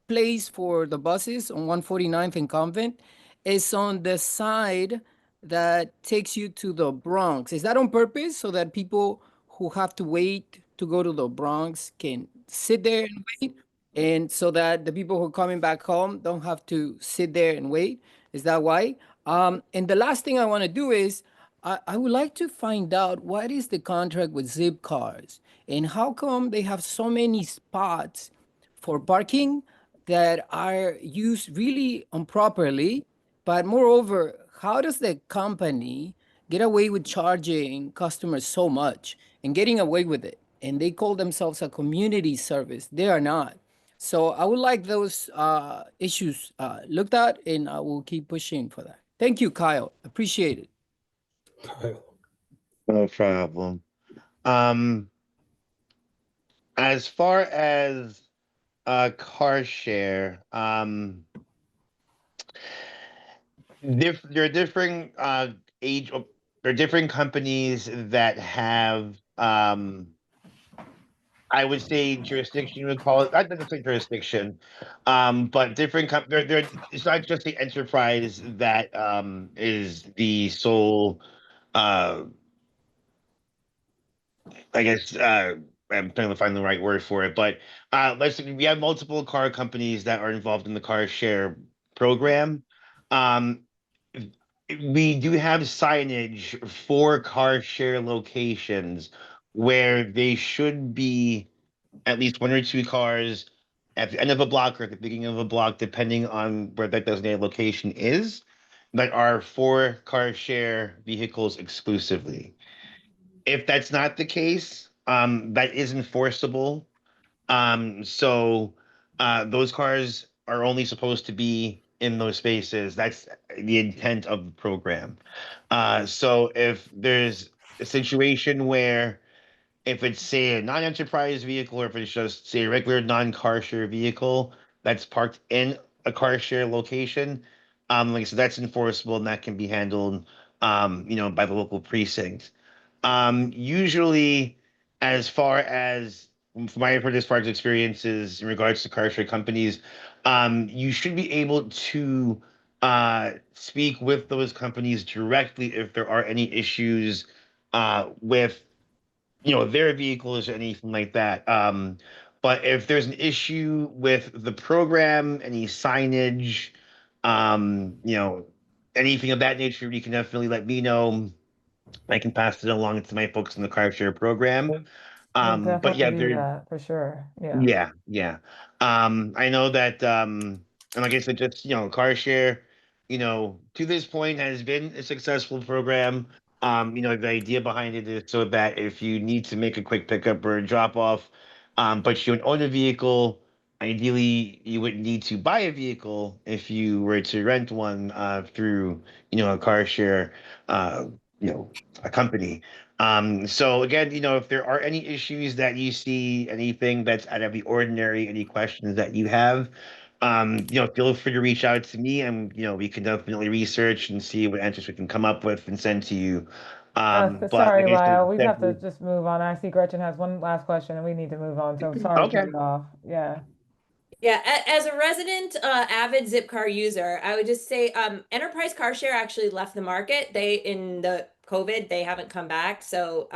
place for the buses on 149th and Convent is on the side that takes you to the Bronx. Is that on purpose so that people who have to wait to go to the Bronx can sit there and wait? And so that the people who are coming back home don't have to sit there and wait? Is that why? And the last thing I want to do is I would like to find out what is the contract with Zip Cars and how come they have so many spots for parking that are used really improperly. But moreover, how does the company get away with charging customers so much and getting away with it? And they call themselves a community service. They are not. So I would like those issues looked at, and I will keep pushing for that. Thank you, Kyle. Appreciate it. Kyle. No problem. As far as car share, there are different age, there are different companies that have I would say jurisdiction, would call it, not necessarily jurisdiction, but different it's not just the enterprise that is the sole uh I guess I'm trying to find the right word for it, but we have multiple car companies that are involved in the car share program. Um, we do have signage for car share locations where they should be at least one or two cars at the end of a block or at the beginning of a block, depending on where that designated location is, that are for car share vehicles exclusively. If that's not the case, that is enforceable. So those cars are only supposed to be in those spaces. That's the intent of the program. So if there's a situation where if it's say a non-enterprise vehicle or if it's just say a regular non-car share vehicle that's parked in a car share location, like I said, that's enforceable and that can be handled by the local precinct. Usually, as far as from my heard as far as experiences in regards to car share companies, you should be able to speak with those companies directly if there are any issues with their vehicles or anything like that. But if there's an issue with the program, any signage, anything of that nature, you can definitely let me know. I can pass it along to my folks in the car share program. We'll But yeah, definitely do there, that for sure. Yeah. yeah. I know that, and like I said, just, car share, to this point has been a successful program. The idea behind it is so that if you need to make a quick pickup or a drop off, but you own a vehicle, ideally you wouldn't need to buy a vehicle if you were to rent one through, a car share, you know, a company. So again, if there are any issues that you see, anything that's out of the ordinary, any questions that you have, feel free to reach out to me and, we can definitely research and see what answers we can come up with and send to you. But Sorry, like I said, Lyle, we have to definitely. just move on. I see Gretchen has one last question and we need to move on. So sorry to Okay. cut you off. Yeah. Yeah, as a resident, avid Zipcar user, I would just say, Enterprise Car Share actually left the market. In the COVID, they haven't come back. So,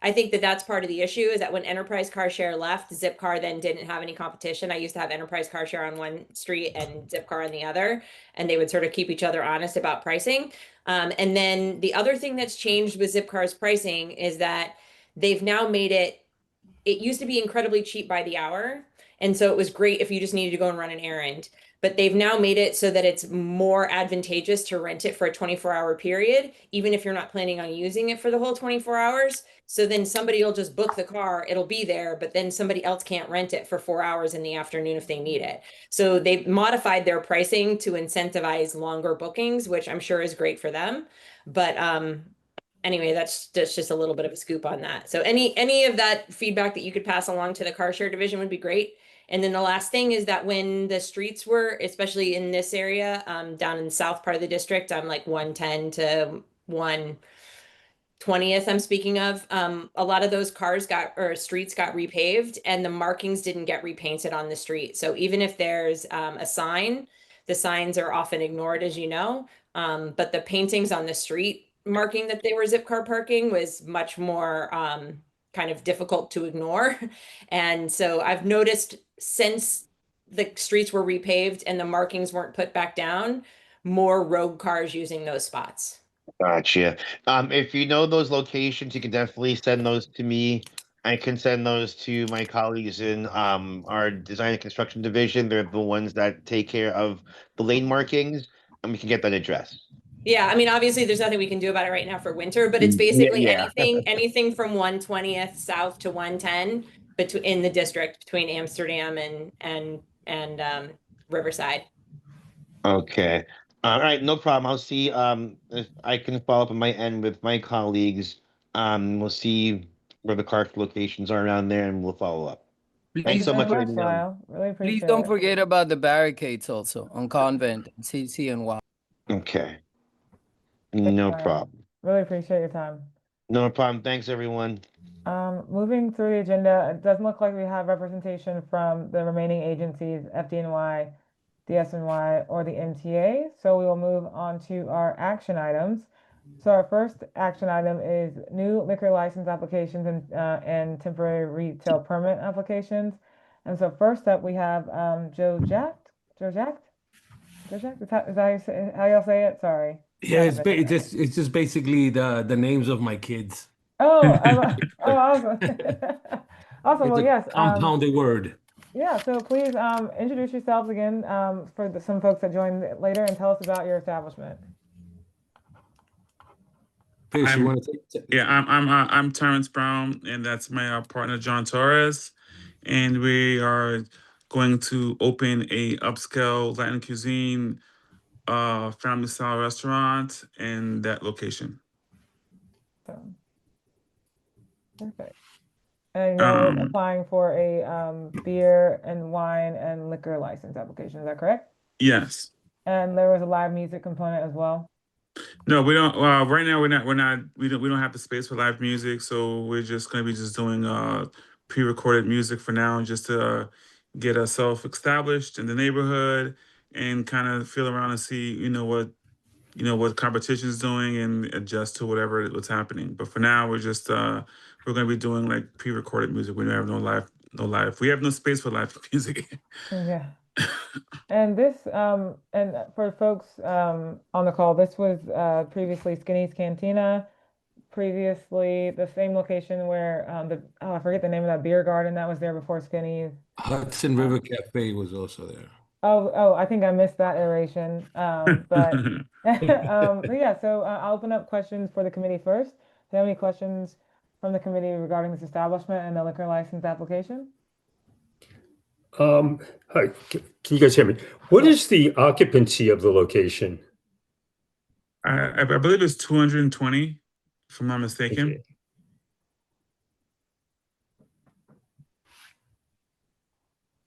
I think that that's part of the issue is that when Enterprise Car Share left, Zipcar then didn't have any competition. I used to have Enterprise Car Share on one street and Zipcar on the other, and they would sort of keep each other honest about pricing. And then the other thing that's changed with Zipcar's pricing is that they've now made it used to be incredibly cheap by the hour. And so it was great if you just needed to go and run an errand. But they've now made it so that it's more advantageous to rent it for a 24-hour period, even if you're not planning on using it for the whole 24 hours. So then somebody will just book the car, it'll be there, but then somebody else can't rent it for 4 hours in the afternoon if they need it. So they've modified their pricing to incentivize longer bookings, which I'm sure is great for them. But anyway, that's just a little bit of a scoop on that. So any of that feedback that you could pass along to the car share division would be great. And then the last thing is that when the streets were, especially in this area, down in the south part of the district, I'm like 110 to 120th, I'm speaking of, a lot of those streets got repaved and the markings didn't get repainted on the street. So even if there's a sign, the signs are often ignored, as you know. But the paintings on the street marking that they were Zipcar parking was much more kind of difficult to ignore. And so I've noticed since the streets were repaved and the markings weren't put back down, more rogue cars using those spots. Gotcha. If you know those locations, you can definitely send those to me. I can send those to my colleagues in our design and construction division. They're the ones that take care of the lane markings, and we can get that addressed. Yeah, I mean, obviously there's nothing we can do about it right now for winter, but it's Yeah, basically yeah. anything from 120th south to 110 in the district between Amsterdam and Riverside. Okay. All right, no problem. I'll see if I can follow up on my end with my colleagues. We'll see where the car locations are around there, and we'll follow up. Thank Thanks you so very much for much, letting me know. Lyle. Really Please appreciate don't it. forget about the barricades also on Convent, CC and Y. Okay. Thanks, No Lyle. problem. Really appreciate your time. No problem. Thanks, everyone. Moving through the agenda, it doesn't look like we have representation from the remaining agencies, FDNY, DSNY, or the MTA. So we will move on to our action items. So our first action item is new liquor license applications and temporary retail permit applications. And so first up, we have Joe Jack. Is that how y'all say it? Sorry. Yeah, it's just basically the names of my kids. Oh, awesome. Awesome. Well, It's a yes. compounded word. Yeah, so please introduce yourselves again for some folks that joined later and tell us about your establishment. Fish, you want to take it? Yeah, I'm Terrence Brown, and that's my partner John Torres, and we are going to open a upscale Latin cuisine, family style restaurant in that location. So, perfect. And I know we're applying for a beer and wine and liquor license application. Is that correct? Yes. And there was a live music component as well. No, we don't. Right now, we don't have the space for live music, so we're just going to be just doing pre-recorded music for now, just to get ourselves established in the neighborhood and kind of feel around and see, what competition is doing and adjust to what's happening. But for now, we're going to be doing like pre-recorded music. We don't have no live. We have no space for live music. Yeah. And and for folks on the call, this was previously Skinny's Cantina, previously the same location where I forget the name of that beer garden that was there before Skinny's. Hudson River Cafe was also there. Oh, I think I missed that iteration. But yeah, so I'll open up questions for the committee first. Do you have any questions from the committee regarding this establishment and the liquor license application? Hi, can you guys hear me? What is the occupancy of the location? I believe it's 220, if I'm not mistaken.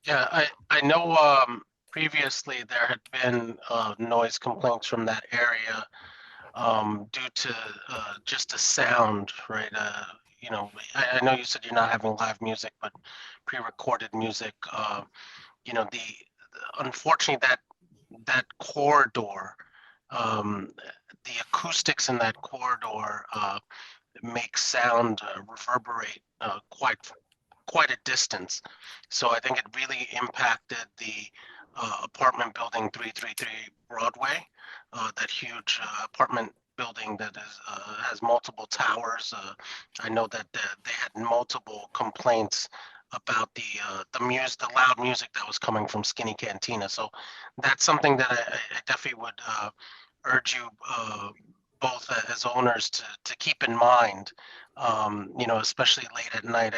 Yeah, I know previously there had been noise complaints from that area. due to just the sound, right? I know you said you're not having live music, but pre-recorded music. The unfortunately that corridor, the acoustics in that corridor make sound reverberate quite a distance. So I think it really impacted the apartment building 333 Broadway, that huge apartment building that has multiple towers. I know that they had multiple complaints about the loud music that was coming from Skinny Cantina. So that's something that I definitely would urge you both as owners to keep in mind. Especially late at night.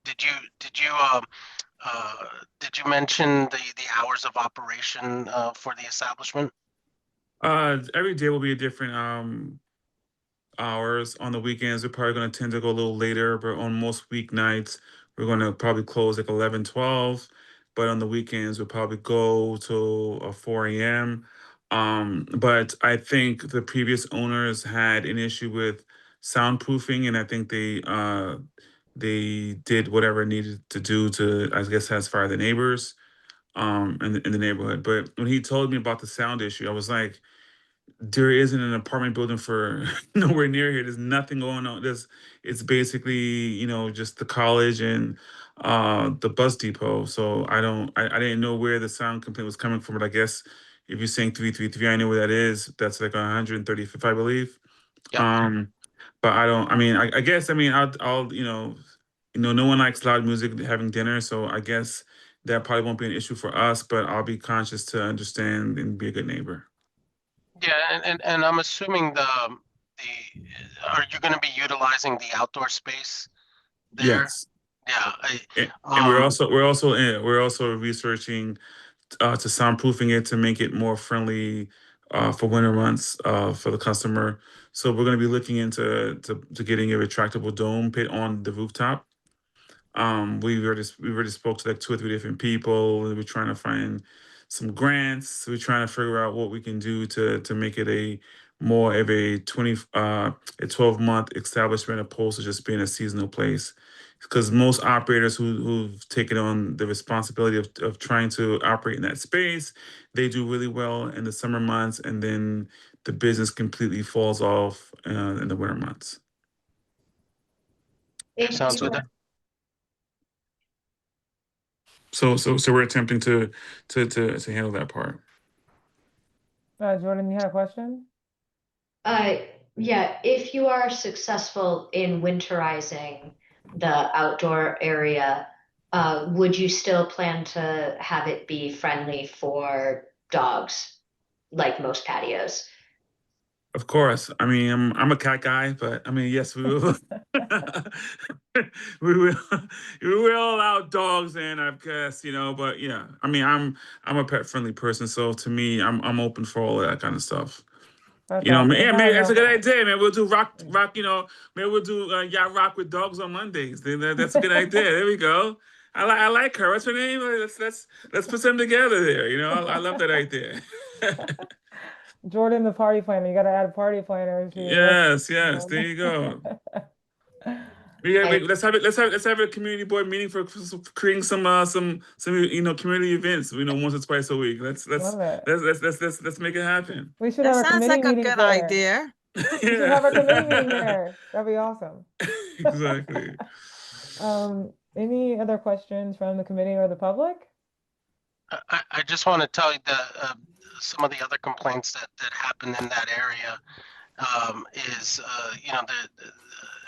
Did you did you um did you mention the hours of operation for the establishment? Every day will be a different hours. On the weekends, we're probably going to tend to go a little later, but on most weeknights, we're going to probably close like 11, 12. But on the weekends, we'll probably go till 4 a.m. But I think the previous owners had an issue with soundproofing, and I think they did whatever needed to do to, I guess, satisfy the neighbors in the neighborhood. But when he told me about the sound issue, I was like, there isn't an apartment building for nowhere near here. There's nothing going on. It's basically, just the college and the bus depot. So I didn't know where the sound complaint was coming from, but I guess if you're saying 333, I know where that is. That's like 135th, I believe. Yep. But I guess, I'll, no one likes loud music having dinner. So I guess that probably won't be an issue for us, but I'll be conscious to understand and be a good neighbor. Yeah, and I'm assuming are you going to be utilizing the outdoor space there? Yes. Yeah. And we're also researching to soundproofing it to make it more friendly for winter months for the customer. So we're going to be looking into to getting a retractable dome pit on the rooftop. We already spoke to like 2 or 3 different people, and we're trying to find some grants. We're trying to figure out what we can do to make it a more of a 12-month establishment opposed to just being a seasonal place. Because most operators who've taken on the responsibility of trying to operate in that space, they do really well in the summer months, and then the business completely falls off in the winter months. Sounds good. So we're attempting to handle that part. Jordan, you had a question? Yeah, if you are successful in winterizing the outdoor area, would you still plan to have it be friendly for dogs, like most patios? Of course. I'm a cat guy, but yes, we will. we will. We will allow dogs in, I guess, But yeah, I'm a pet friendly person, so to me, I'm open for all of that kind of stuff. That's Yeah, awesome. maybe that's a good idea, man. We'll do rock. Maybe we'll do yacht rock with dogs on Mondays. That's a good idea. There we go. I like her. What's her name? Let's put some together there. I love that idea. Jordan, the party planner. You got to add a party planner to your list. Yes. There you go. Let's have a community board meeting for creating some community events. Once or twice a week. Let's make it happen. We should That have a sounds committee like a meeting good there. idea. We should have our committee meeting there. That'd be awesome. Exactly. Any other questions from the committee or the public? I just want to tell you that some of the other complaints that happened in that area is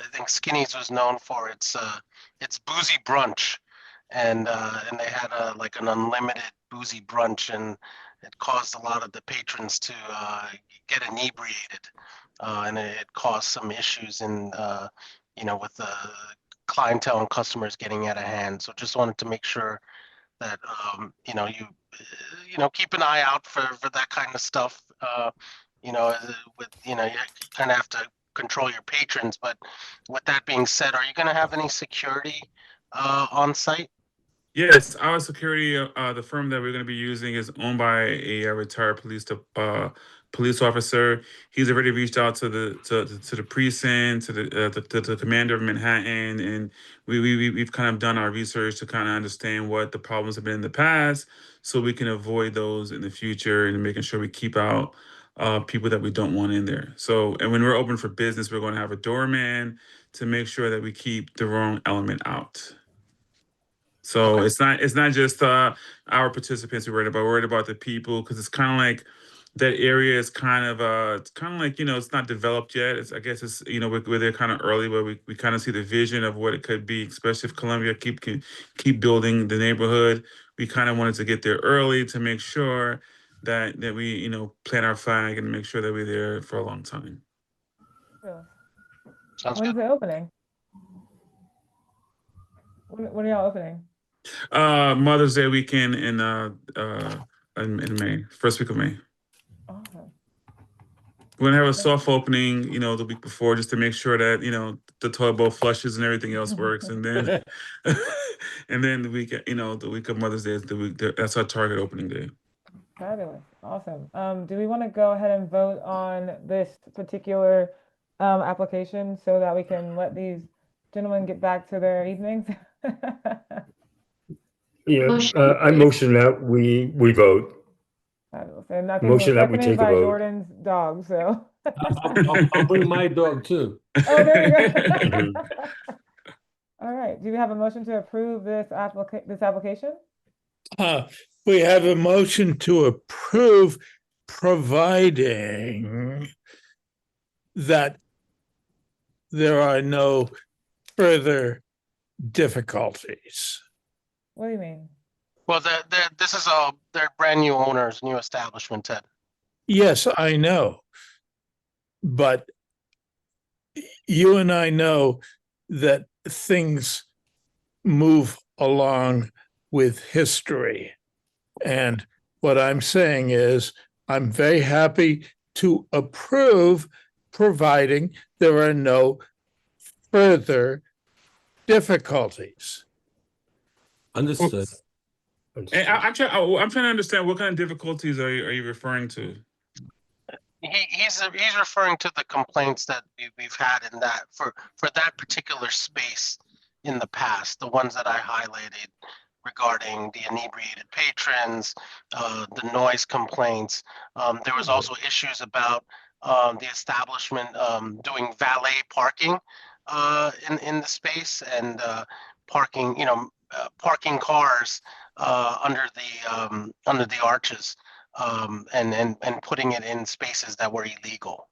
I think Skinny's was known for its boozy brunch, and they had like an unlimited boozy brunch, and it caused a lot of the patrons to get inebriated, and it caused some issues in with the clientele and customers getting out of hand. So just wanted to make sure that you keep an eye out for that kind of stuff. You kind of have to control your patrons. But with that being said, are you going to have any security on site? Yes, our security, the firm that we're going to be using is owned by a retired police officer. He's already reached out to the precinct, to the commander of Manhattan, and we've kind of done our research to kind of understand what the problems have been in the past, so we can avoid those in the future, and making sure we keep out people that we don't want in there. So, and when we're open for business, we're going to have a doorman to make sure that we keep the wrong element out. So it's not just our participants we're worried about the people, because it's kind of like that area is kind of it's kind of like, it's not developed yet. I guess it's, we're there kind of early, where we kind of see the vision of what it could be, especially if Columbia keep building the neighborhood. We kind of wanted to get there early to make sure that we, plant our flag and make sure that we're there for a long time. When's it opening? When are y'all opening? Mother's Day weekend in May, first week of May. Awesome. We're gonna have a soft opening, the week before, just to make sure that, the toilet bowl flushes and everything else works. And then and then the week, the week of Mother's Day is that's our target opening day. Fabulous. Awesome. Do we want to go ahead and vote on this particular application so that we can let these gentlemen get back to their evenings? Yeah, I motion that we vote. Fabulous. And I think it was Motion that we seconded take a by vote. Jordan's dog, so. I'll bring my dog too. Oh, there you go. All right. Do we have a motion to approve this application? We have a motion to approve, providing that there are no further difficulties. What do you mean? Well, this is they're brand new owners, new establishment, Ted. Yes, I know. But you and I know that things move along with history. And what I'm saying is, I'm very happy to approve, providing there are no further difficulties. Understood. And I'm trying to understand, what kind of difficulties are you referring to? He's referring to the complaints that we've had in that for that particular space in the past, the ones that I highlighted regarding the inebriated patrons, the noise complaints. There was also issues about the establishment doing valet parking in the space, and parking, parking cars under the arches, and putting it in spaces that were illegal.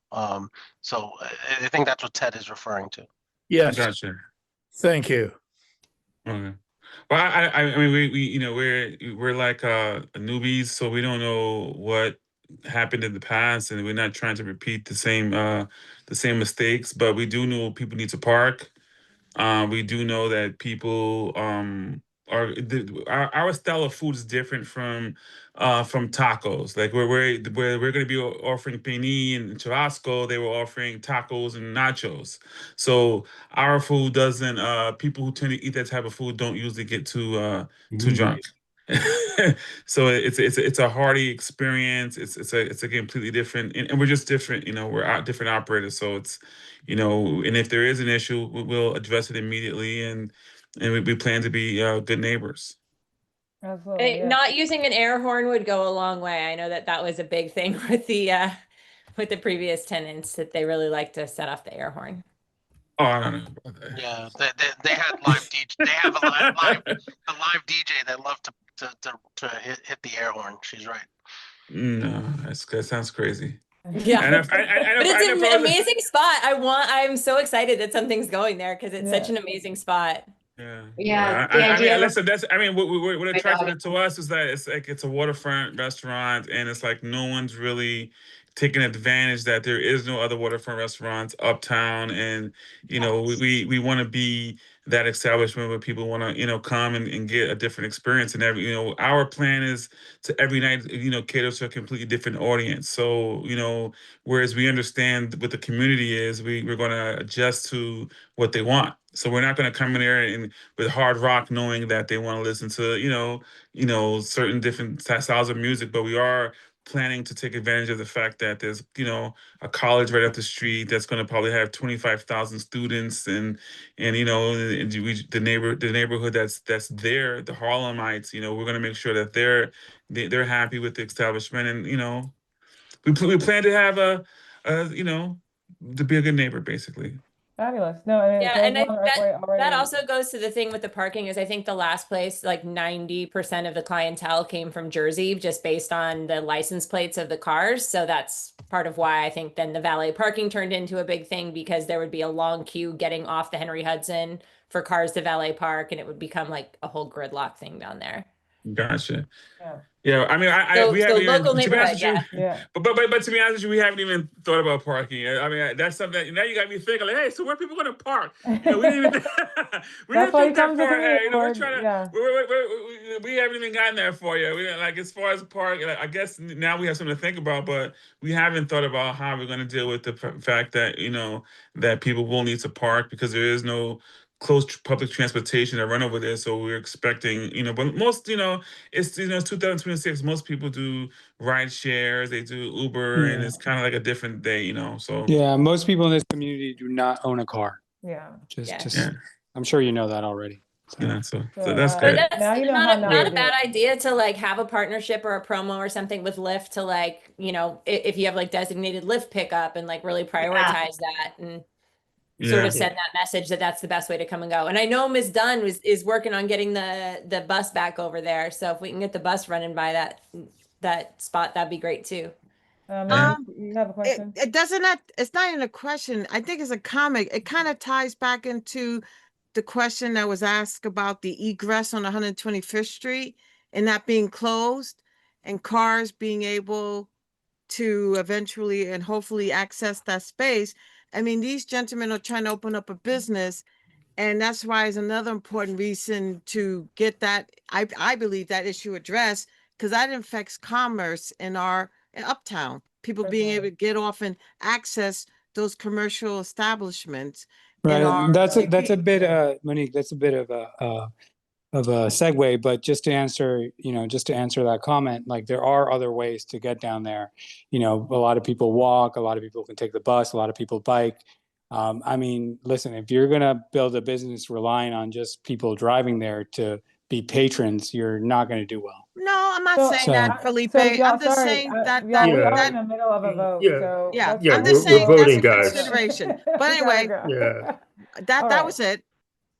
So I think that's what Ted is referring to. Yes. Gotcha. Thank you. Okay. Well, I mean, we're like newbies, so we don't know what happened in the past, and we're not trying to repeat the same mistakes. But we do know people need to park. We do know that people our style of food is different from tacos. Like we're going to be offering penne and churrasco, they were offering tacos and nachos. So our food doesn't. People who tend to eat that type of food don't usually get too drunk. So it's a hearty experience. It's a completely different, and we're just different. We're different operators. So it's, and if there is an issue, we'll address it immediately, and we plan to be good neighbors. Absolutely. Not using an air horn would go a long way. I know that was a big thing with the previous tenants, that they really like to set off the air horn. Oh, I don't know about that. Yeah, they had live DJ. They have a live DJ that loved to hit the air horn. She's right. No, that sounds crazy. Yeah, And but it's an amazing spot. I'm so excited that something's going there, because it's such an amazing spot. Yeah, I mean, listen, what attracted it to us is that it's a waterfront restaurant, and it's like no one's really taking advantage that there is no other waterfront restaurants uptown, and we want to be that establishment where people want to come and get a different experience. And our plan is to every night cater to a completely different audience. So whereas we understand what the community is, we're going to adjust to what they want. So we're not going to come in there and with hard rock, knowing that they want to listen to certain different styles of music, but we are planning to take advantage of the fact that there's, you know, a college right up the street that's going to probably have 25,000 students, and you know, the neighborhood that's there, the Harlemites, you know, we're going to make sure that they're happy with the establishment, and you know, we plan to have you know, to be a good neighbor, basically. Fabulous. No, and Yeah, there's and one right that already. also goes to the thing with the parking is I think the last place, like 90% of the clientele came from Jersey just based on the license plates of the cars. So that's part of why I think then the valet parking turned into a big thing, because there would be a long queue getting off the Henry Hudson for cars to valet park, and it would become like a whole gridlock thing down there. Gotcha. Yeah. Yeah, I mean, So, we haven't local even, to be honest neighborhood, with you, yeah. but to be honest with you, we haven't even thought about parking. I mean, that's something that, now you got me thinking, like, hey, so where are people going to park? You know, we didn't even we That's didn't why you think that come to far community ahead. You know, we're board. trying to, Yeah. we haven't even gotten there for you. We didn't, like, as far as park, like, I guess now we have something to think about, but we haven't thought about how we're going to deal with the fact that, you know, that people will need to park because there is no close public transportation that run over there. So we're expecting, you know, but most, you know, it's 2026. Most people do ride shares, they do Uber, and Yeah. it's kind of like a different day, you know. So Yeah, most people in this community do not own a car. Yeah. Just yeah, I'm sure you know that already. So. yeah. So So, that's But good. that's now you know how not, not not to a do bad it. idea to like have a partnership or a promo or something with Lyft to like, you know, if you have like designated Lyft pickup and like really prioritize that and sort Yeah. of send that message that that's the best way to come and go. And I know Ms. Dunn is working on getting the bus back over there. So if we can get the bus running by that spot, that'd be great too. You have a question? It doesn't not, it's not even a question. I think it's a comment. It kind of ties back into the question that was asked about the egress on 125th Street and that being closed and cars being able to eventually and hopefully access that space. I mean, these gentlemen are trying to open up a business, and that's why is another important reason to get that, I believe, that issue addressed, because that affects commerce in our uptown. People being able to get off and access those commercial establishments. Right. That's a neighborhood. bit, Monique, that's a bit of a segue, but just to answer that comment, like there are other ways to get down there. You know, a lot of people walk, a lot of people can take the bus, a lot of people bike. I mean, listen, if you're going to build a business relying on just people driving there to be patrons, you're not going to do well. No, I'm not saying that, Felipe. So y'all, I'm just sorry, saying that y'all, we Yeah. are in the middle of a vote. Yeah. So yeah, let's- Yeah, I'm just we're saying that's voting, a guys. consideration. We But gotta anyway, go. Yeah. that All right. was it.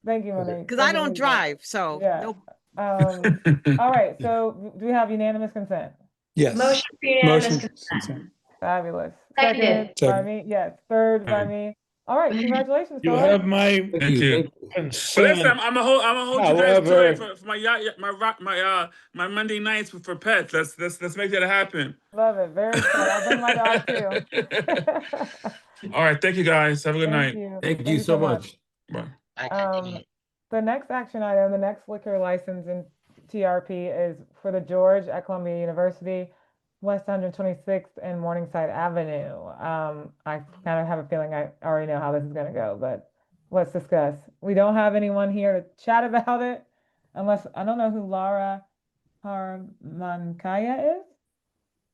Thank you, Monique. Because I Thank you, don't Lisa. drive, so Yeah. nope. All right. So do we have unanimous consent? Yes. Motion for unanimous Motion. consent. Fabulous. Seconded. By me. Yes. Third by me. All right. Congratulations, You Thor. have my Thank you. Well, consent. listen, I'm gonna hold you guys to However- it for my Monday nights for pets. Let's make that happen. Love it. Very excited. I'll bring my dog too. All right, thank you guys. Have a good night. you. Thank you so much. Bye. The next action item, the next liquor license in TRP is for the George at Columbia University, West 126th and Morningside Avenue. I kind of have a feeling I already know how this is going to go, but let's discuss. We don't have anyone here to chat about it, unless I don't know who Laura Harmankaya is.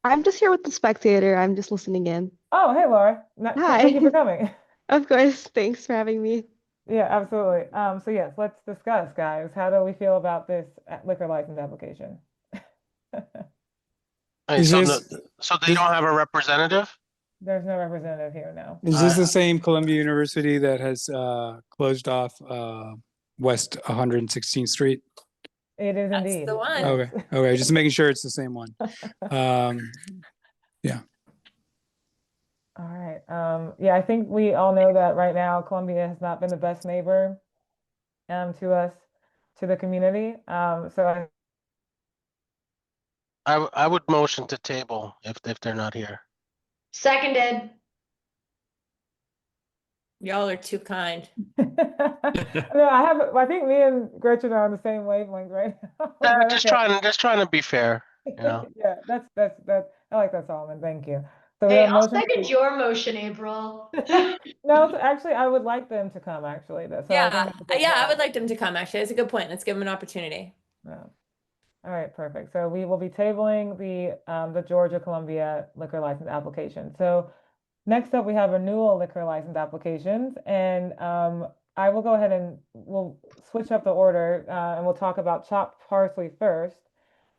I'm just here with the spectator. I'm just listening in. Oh, hey, Laura. Hi. Thank you for coming. Of course. Thanks for having me. Yeah, absolutely. So yes, let's discuss, guys. How do we feel about this liquor license application? So they don't have a representative? There's no representative here now. Is this the same Columbia University that has closed off West 116th Street? It is indeed. The one. Okay, just making sure it's the same one. Yeah. All right. Yeah, I think we all know that right now Columbia has not been the best neighbor to us, to the community. So I would motion to table if they're not here. Seconded. Y'all are too kind. no, I think me and Gretchen are on the same wavelength right now. But Just okay. trying to be fair. You know. Yeah, that's I like that, Solomon. Thank you. So we Hey, have a I'll motion second your motion, April. No, so actually, I would like them to come. Actually, so I think Yeah, that's a good yeah, I plan. would like them to come. Actually, that's a good point. Let's give them an opportunity. Yeah. All right, perfect. So we will be tabling the Georgia Columbia liquor license application. So next up, we have renewal liquor license applications, and I will go ahead and we'll switch up the order, and we'll talk about chopped parsley first,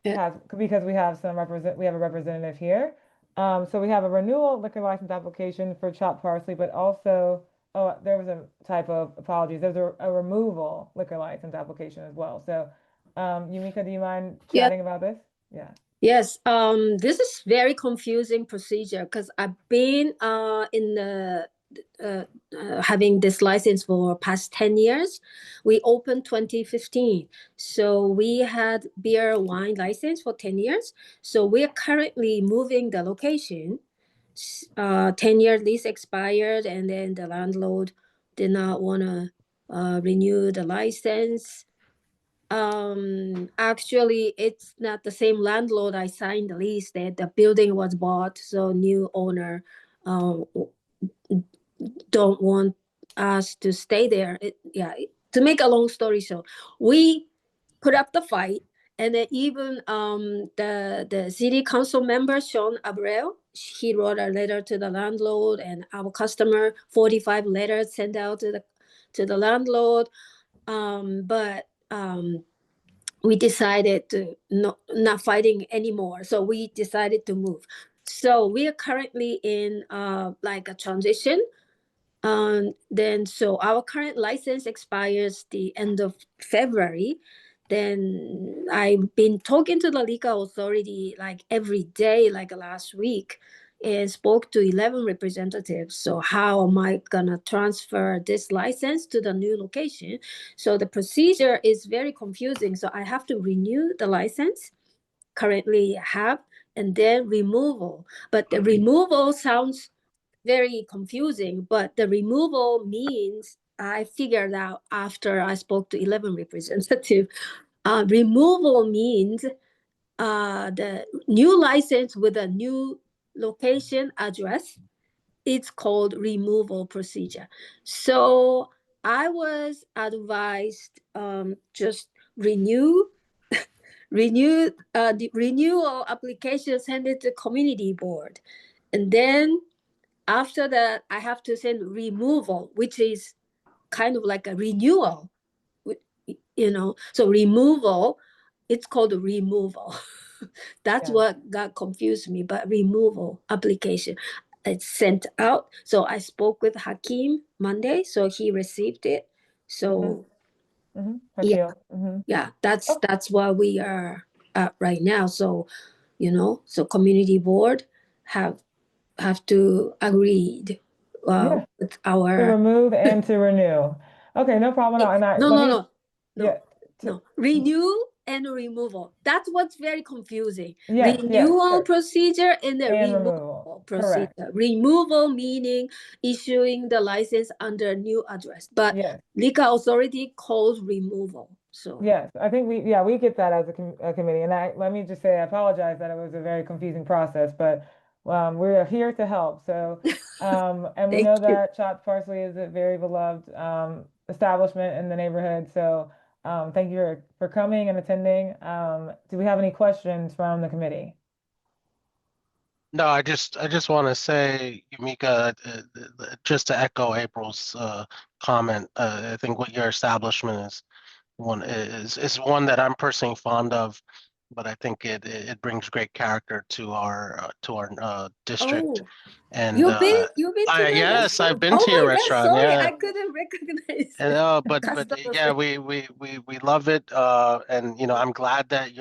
because we have a representative here. So we have a renewal liquor license application for chopped parsley, but also, oh, there was a type of apologies. There's a removal liquor license application as well. So, Yumika, do you mind Yeah. chatting about this? Yeah. Yes, this is very confusing procedure because I've been in the having this license for past 10 years. We opened 2015. So we had beer wine license for 10 years. So we are currently moving the location. 10-year lease expired and then the landlord did not want to renew the license. Actually it's not the same landlord. I signed the lease that the building was bought, so new owner don't want us to stay there. To make a long story short, we put up the fight, and then even the city council member Sean Abreu, he wrote a letter to the landlord, and our customer 45 letters sent out to the landlord, but we decided to not fighting anymore. So we decided to move. So we are currently in like a transition. Then so our current license expires the end of February. Then I've been talking to the legal authority like every day, like last week, and spoke to 11 representatives. So how am I gonna transfer this license to the new location? So the procedure is very confusing. So I have to renew the license currently have, and then removal. But the removal sounds very confusing, but the removal means I figured out after I spoke to 11 representatives. Removal means the new license with a new location address. It's called removal procedure. So I was advised just renew the renewal application, send it to community board, and then after that I have to send removal, which is kind of like a renewal, so removal, it's called removal. That's what got confused me, but removal application, it's sent out. So I spoke with Hakeem Monday, so he received it. So yeah, that's where we are at right now. So so community board have to agree with To our remove and to renew. Okay, no problem at all. And no. Renew and removal. That's what's very confusing. Yes, Renewal procedure and the and removal procedure. Correct. Removal meaning issuing the license under new address, but legal authority calls removal. So yes, I think we get that as a committee. And let me just say, I apologize that it was a very confusing process, but we're here to help. So, and we know that chopped parsley is a very beloved establishment in the neighborhood. So, thank you for coming and attending. Do we have any questions from the committee? No, I just want to say, Yumika, just to echo April's comment, I think what your establishment is one that I'm personally fond of, but I think it brings great character to our district. Oh, And you've been to my yes, restaurant? I've been Oh to your my God, restaurant. sorry, Yeah. I couldn't recognize. And but customer yeah, service. we love it. And I'm glad that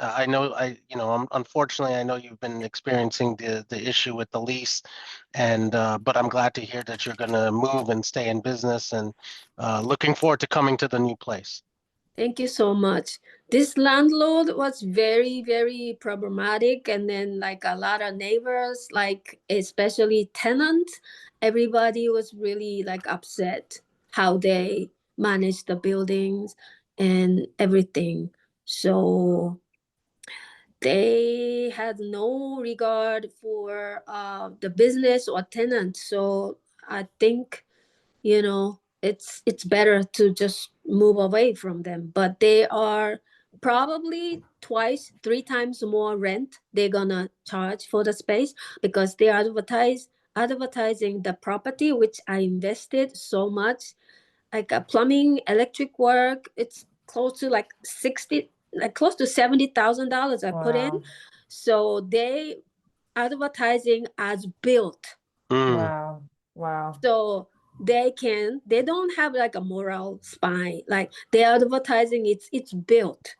I know unfortunately I know you've been experiencing the issue with the lease, and but I'm glad to hear that you're gonna move and stay in business, and looking forward to coming to the new place. Thank you so much. This landlord was very, very problematic. And then like a lot of neighbors, like especially tenants, everybody was really like upset how they managed the buildings and everything. So they had no regard for the business or tenant. So I think it's better to just move away from them, but they are probably twice, 3 times more rent they're gonna charge for the space because they advertising the property which I invested so much, like plumbing, electric work. It's close to like close to $70,000 I put in. Wow. So they advertising as built. Wow. Wow. So they don't have like a moral spine. Like they're advertising it's built.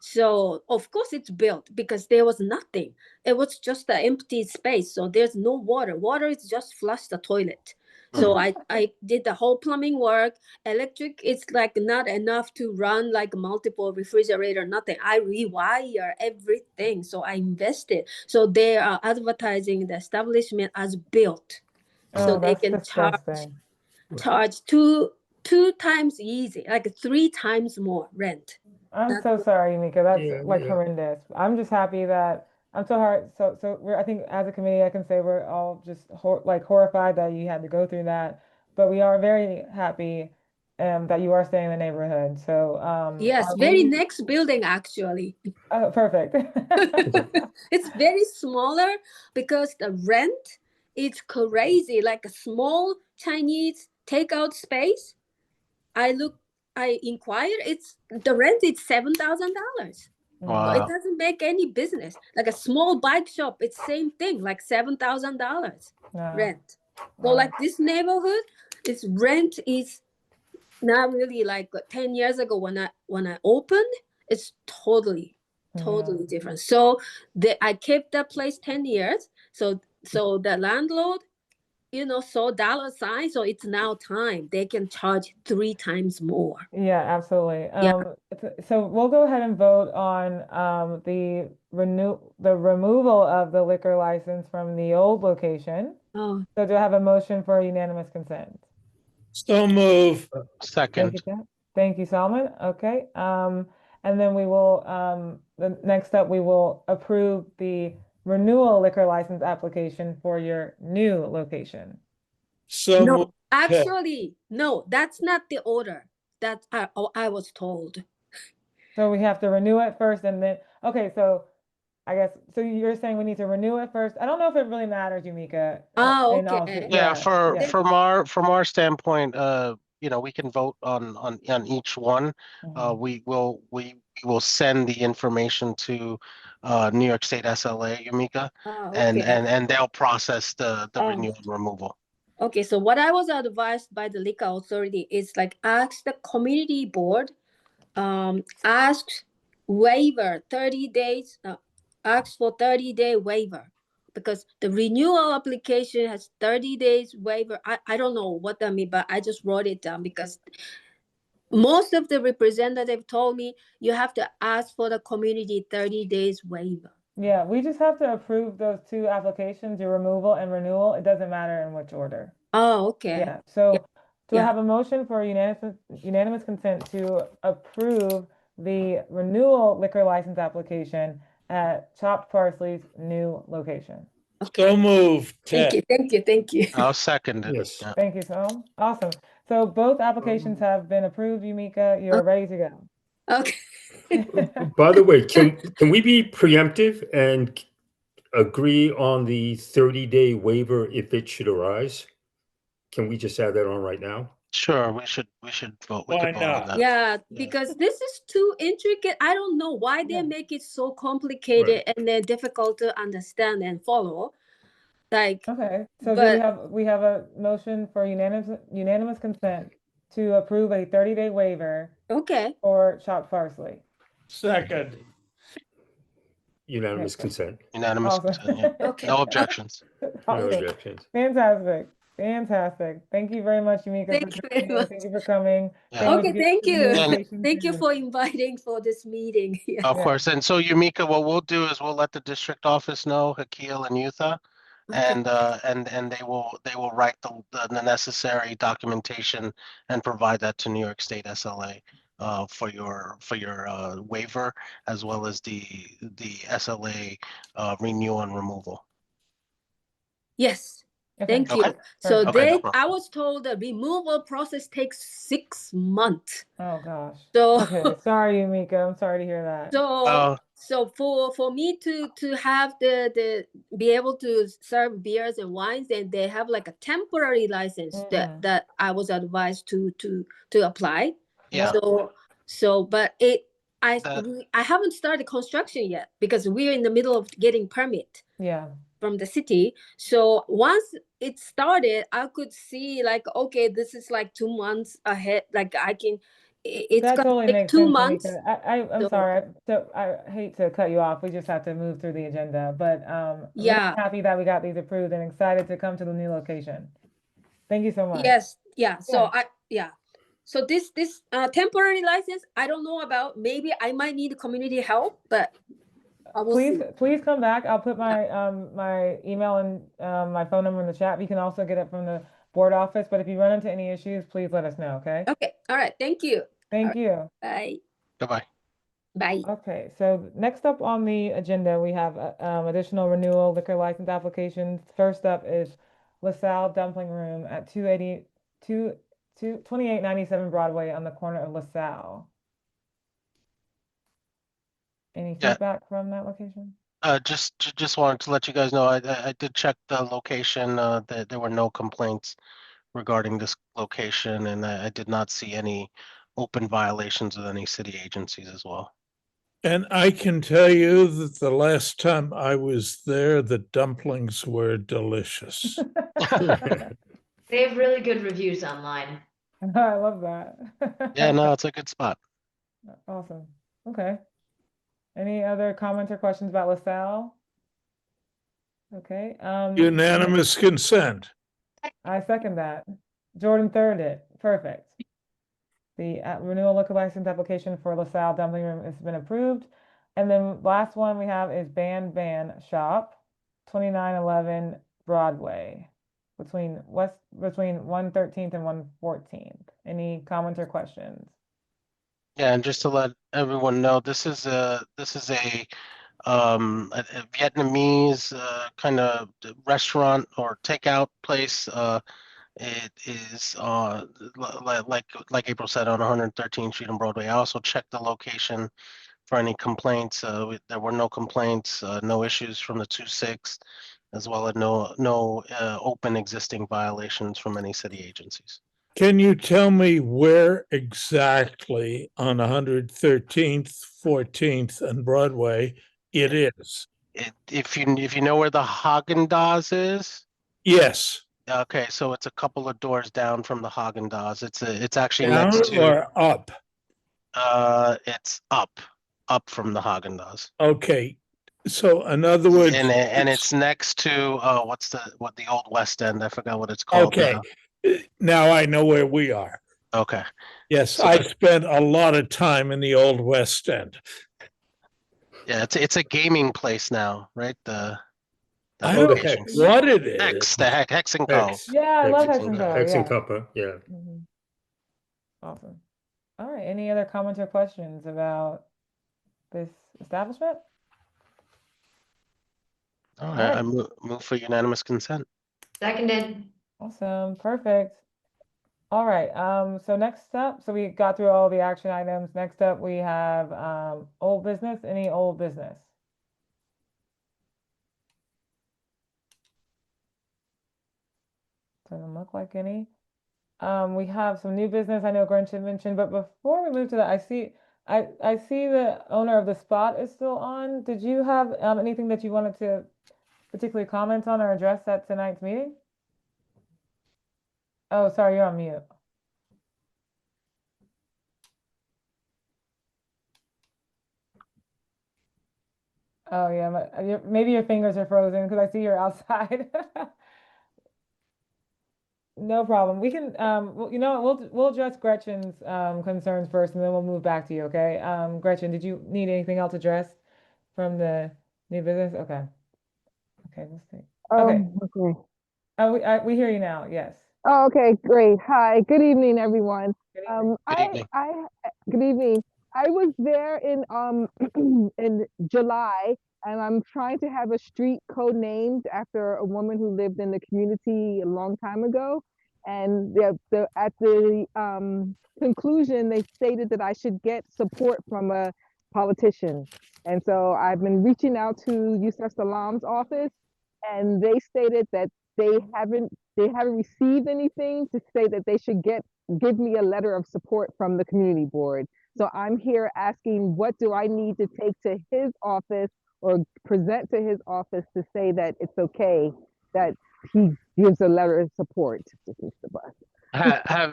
So of course it's built because there was nothing. It was just an empty space. So there's no water. Water is just flush the toilet. So I did the whole plumbing work. Electric, it's like not enough to run like multiple refrigerator, nothing. I rewire everything. So I invested. So they are advertising the establishment as built. So Oh, they that's can disgusting. charge two times easy, like 3 times more rent. I'm so sorry, Mika. That's Yeah, like yeah. horrendous. I'm just happy that I'm so hard. So we're, I think as a committee, I can say we're all just like horrified that you had to go through that. But we are very happy that you are staying in the neighborhood. So Yes, are very we, next building actually. oh, perfect. It's very smaller because the rent is crazy. Like a small Chinese takeout space. I inquired. It's the rent is $7,000. So it doesn't make any business. Like a small bike shop, it's same thing, like $7,000 Wow. rent. So Wow. like this neighborhood, its rent is not really like 10 years ago when I opened. It's totally different. So I kept that place 10 years. So the landlord, saw dollar sign. So it's now time they can charge 3 times more. Yeah, absolutely. Yeah. So we'll go ahead and vote on the removal of the liquor license from the old location. Oh. So do I have a motion for unanimous consent? So move. Thank you, Jack. Thank you, Salman. Okay. And then we will the next up we will approve the renewal liquor license application for your new location. So No, moved. actually, no, that's not the order that I was told. So we have to renew it first and then, okay, so I guess, so you're saying we need to renew it first? I don't know if it really matters, Yumika. Oh, in all okay. Yeah, yeah. from our standpoint, we can vote on each one. We will send the information to New York State SLA, Yumika, Oh, and okay. and they'll process the Oh. renewal and removal. Okay, so what I was advised by the liquor authority is like ask the community board, ask waiver 30 days, ask for 30-day waiver because the renewal application has 30 days waiver. I don't know what that means, but I just wrote it down because most of the representative told me you have to ask for the community 30 days waiver. Yeah, we just have to approve those two applications, your removal and renewal. It doesn't matter in which order. Oh, okay. Yeah, so do I Yeah. have a motion for unanimous consent to approve the renewal liquor license application at Chopped Parsley's new location? So moved. Thank you, thank you. I'll second it. Yes. Yeah. Thank you, so awesome. So both applications have been approved, Yumika. You're ready to go. Okay. By the way, can we be preemptive and agree on the 30-day waiver if it should arise? Can we just add that on right now? Sure, we should vote. We Why could vote on not? that. Yeah, because this is too intricate. I don't know why they make it so complicated and they're difficult to understand and follow. Like, Okay, so but we have a motion for unanimous consent to approve a 30-day waiver okay. for Chopped Parsley. Second. Unanimous consent. Unanimous Awesome. consent, yeah. Okay. No objections. No Awesome. objections. Fantastic. Fantastic. Thank you very much, Yumika, Thank you very much. Thank you for coming. Yeah. Okay, thank you. Location Thank you soon. for inviting for this meeting. Yeah. Of course. And so Yumika, what we'll do is we'll let the district office know, Hakil and Yutha, and they will write the necessary documentation and provide that to New York State SLA for your waiver, as well as the SLA renewal and removal. Yes. Thank Okay. you. So Okay, no problem. I was told the removal process takes 6 months. Oh gosh. So Okay, sorry, Yumika. I'm sorry to hear that. so for me to have the be able to serve beers and wines, and they have like a temporary license that I was advised to apply. Yeah. But I haven't started construction yet because we're in the middle of getting permit Yeah. from the city. So once it started, I could see like, okay, this is like 2 months ahead. Like I can, it's That gonna totally take makes 2 sense, months. Yumika. I'm So- sorry. So I hate to cut you off. We just have to move through the agenda. But I'm really Yeah. happy that we got these approved and excited to come to the new location. Thank you so much. Yes, yeah. So So this temporary license, I don't know about. Maybe I might need community help, but I will see. Please come back. I'll put my my email and my phone number in the chat. You can also get it from the board office. But if you run into any issues, please let us know. Okay. Okay. All right. Thank you. Thank you. Bye. Bye-bye. Bye. Okay, so next up on the agenda, we have additional renewal liquor license applications. First up is LaSalle Dumpling Room at 2897 Broadway on the corner of LaSalle. Any Yeah. feedback from that location? Just wanted to let you guys know, I did check the location, that there were no complaints regarding this location, and I did not see any open violations with any city agencies as well. And I can tell you that the last time I was there, the dumplings were delicious. They have really good reviews online. I love that. Yeah, no, it's a good spot. Awesome. Okay. Any other comments or questions about LaSalle? Okay. Unanimous consent. I second that. Jordan thirded it. Perfect. The renewal liquor license application for LaSalle Dumpling Room has been approved. And then last one we have is Ban Shop, 2911 Broadway, between 113th and 114th. Any comments or questions? Yeah, and just to let everyone know, this is a Vietnamese kind of restaurant or takeout place. It is like April said, on 113th Street and Broadway. I also checked the location for any complaints. There were no complaints, no issues from the 2-6, as well as no open existing violations from any city agencies. Can you tell me where exactly on 113th, 14th, and Broadway it is? If you know where the Haagen-Dazs is? Yes. Okay, so it's a couple of doors down from the Haagen-Dazs. It's actually Down next to or up? It's up from the Haagen-Dazs. Okay. So in other words, and it's next to what the old West End? I forgot what it's called. okay. Now I know where we are. Okay. Yes, So I spent a lot of time in the old West End. Yeah, it's a gaming place now, right? The I don't know location. what it is. Hex and Co. Yeah, I love Hex and Co. Hex and Yeah. Copper, yeah. Awesome. All right. Any other comments or questions about this establishment? All All right, right. I move for unanimous consent. Seconded. Awesome. Perfect. All right. So next up, so we got through all the action items. Next up, we have old business. Any old business? Doesn't look like any. We have some new business. I know Gretchen mentioned, but before we move to that, I see the owner of the spot is still on. Did you have anything that you wanted to particularly comment on or address at tonight's meeting? Oh, sorry, you're on mute. Oh yeah, maybe your fingers are frozen because I see you're outside. No problem. We can, you know, we'll address Gretchen's concerns first, and then we'll move back to you. Okay. Gretchen, did you need anything else addressed from the new business? Okay. Okay. Let's see. Okay. Okay. Oh, we hear you now. Yes. Oh, okay, great. Hi, good evening, everyone. Good evening. Good evening. I was there in in July, and I'm trying to have a street codenamed after a woman who lived in the community a long time ago. And at the conclusion, they stated that I should get support from a politician. And so I've been reaching out to Yusuf Salam's office, and they stated that they haven't received anything to say that they should give me a letter of support from the community board. So I'm here asking, what do I need to take to his office or present to his office to say that it's okay that he gives a letter of support to Mr. Bus?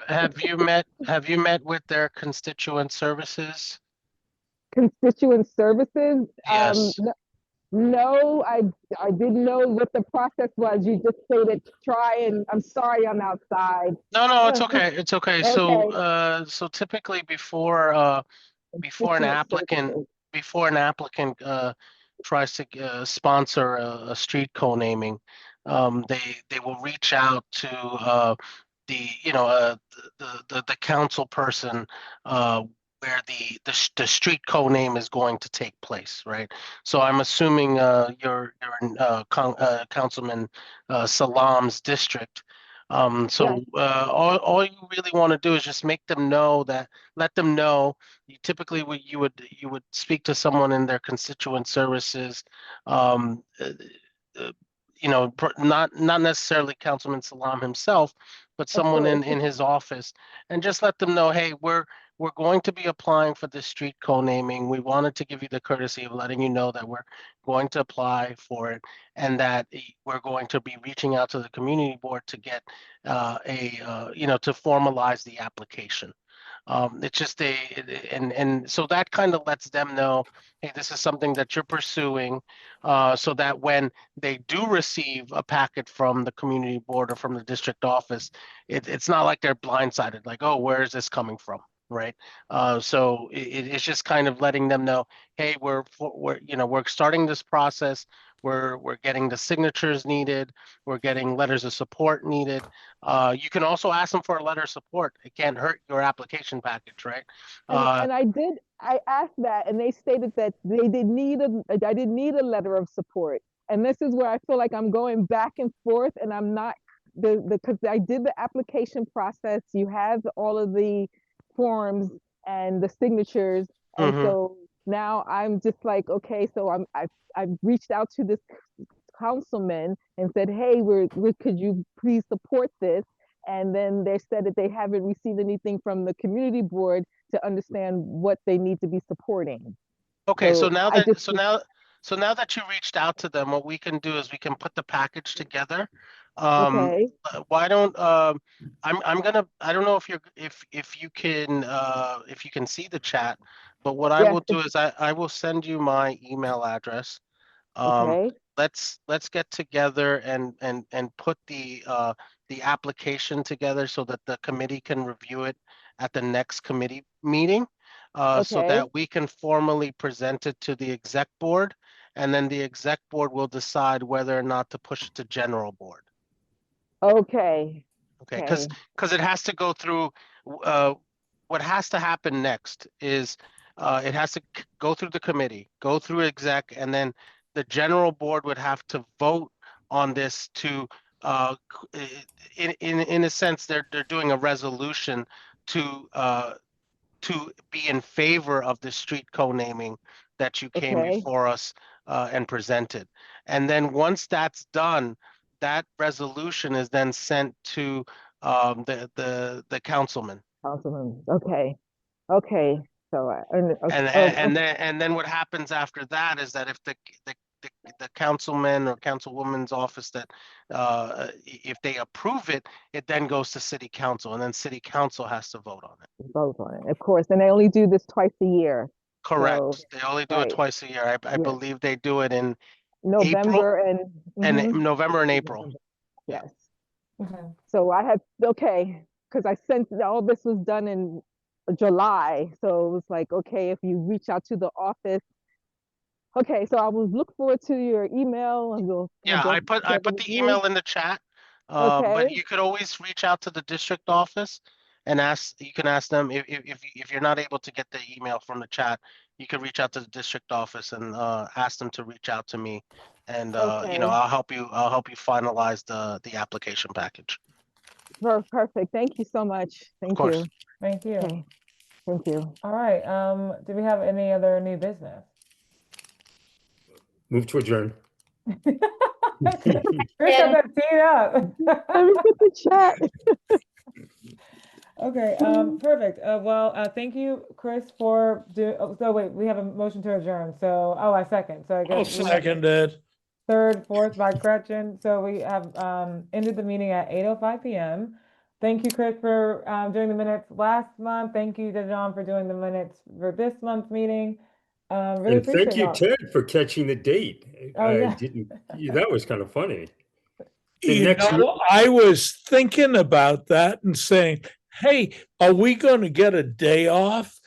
Have you met with their constituent services? Constituent services? Yes. No, I didn't know what the process was. You just stated try, and I'm sorry, I'm outside. No, it's okay. It's okay. Okay. So typically before an applicant tries to sponsor a street co-naming, they will reach out to the council person where the street co-name is going to take place, right? So I'm assuming you're in Councilman Salam's district. So all you really want to do is just make them know that, let them know. Typically, you would speak to someone in their constituent services. Not necessarily Councilman Salam himself, but someone in his office, and just let them know, hey, we're going to be applying for this street co-naming. We wanted to give you the courtesy of letting you know that we're going to apply for it, and that we're going to be reaching out to the community board to get to formalize the application. It's just and so that kind of lets them know, hey, this is something that you're pursuing, so that when they do receive a packet from the community board or from the district office, it's not like they're blindsided, like, oh, where is this coming from? Right. So it's just kind of letting them know, hey, we're starting this process. We're getting the signatures needed. We're getting letters of support needed. You can also ask them for a letter of support. It can't hurt your application package, right? And I asked that, and they stated that I didn't need a letter of support. And this is where I feel like I'm going back and forth, and I'm not because I did the application process. You have all of the forms and the signatures, and so now I'm just like, okay, so I've reached out to this councilman and said, hey, could you please support this? And then they said that they haven't received anything from the community board to understand what they need to be supporting. Okay, so now that you reached out to them, what we can do is we can put the package together. Why don't I don't know if you can see the chat, but what I will do is I will send you my email address. Let's get together and put the application together so that the committee can review it at the next committee meeting, so that we can formally present it to the exec board, and then the exec board will decide whether or not to push it to general board. Okay, because it has to go through. What has to happen next is it has to go through the committee, go through exec, and then the general board would have to vote on this to, in a sense, they're doing a resolution to be in favor of the street co-naming that you came before us and presented. And then once that's done, that resolution is then sent to the councilman. Okay. So and then what happens after that is that if the councilman or councilwoman's office that if they approve it, it then goes to city council, and then city council has to vote on it. Of course, and they only do this twice a year. Correct. So, they only do it twice a year. I believe they do it in November and November and April. Yes. So I had because I sent all this was done in July, so it was like, okay, if you reach out to the office. Okay, so I will look forward to your email, and we'll. I put the email in the chat. But you could always reach out to the district office and ask. You can ask them if you're not able to get the email from the chat. you could reach out to the district office and ask them to reach out to me, and Okay. I'll help you. I'll help you finalize the application package. Perfect. Thank you so much. Thank course. you. Thank you. Okay. Thank you. All right. Do we have any other new business? Move to adjourn. Chris got that teed up. Let me put the chat. Okay, perfect. Thank you, Chris, for so wait, we have a motion to adjourn. So, I second. So I I'll guess we have second it. third, fourth by Gretchen. So we have ended the meeting at 8:05 p.m. Thank you, Chris, for doing the minutes last month. Thank you, John, for doing the minutes for this month's meeting. Really And appreciate thank you, y'all. Ted, for catching the date. Oh, I yeah. didn't. That was kind of funny. The next I was thinking about that and saying, hey, are we going to get a day off?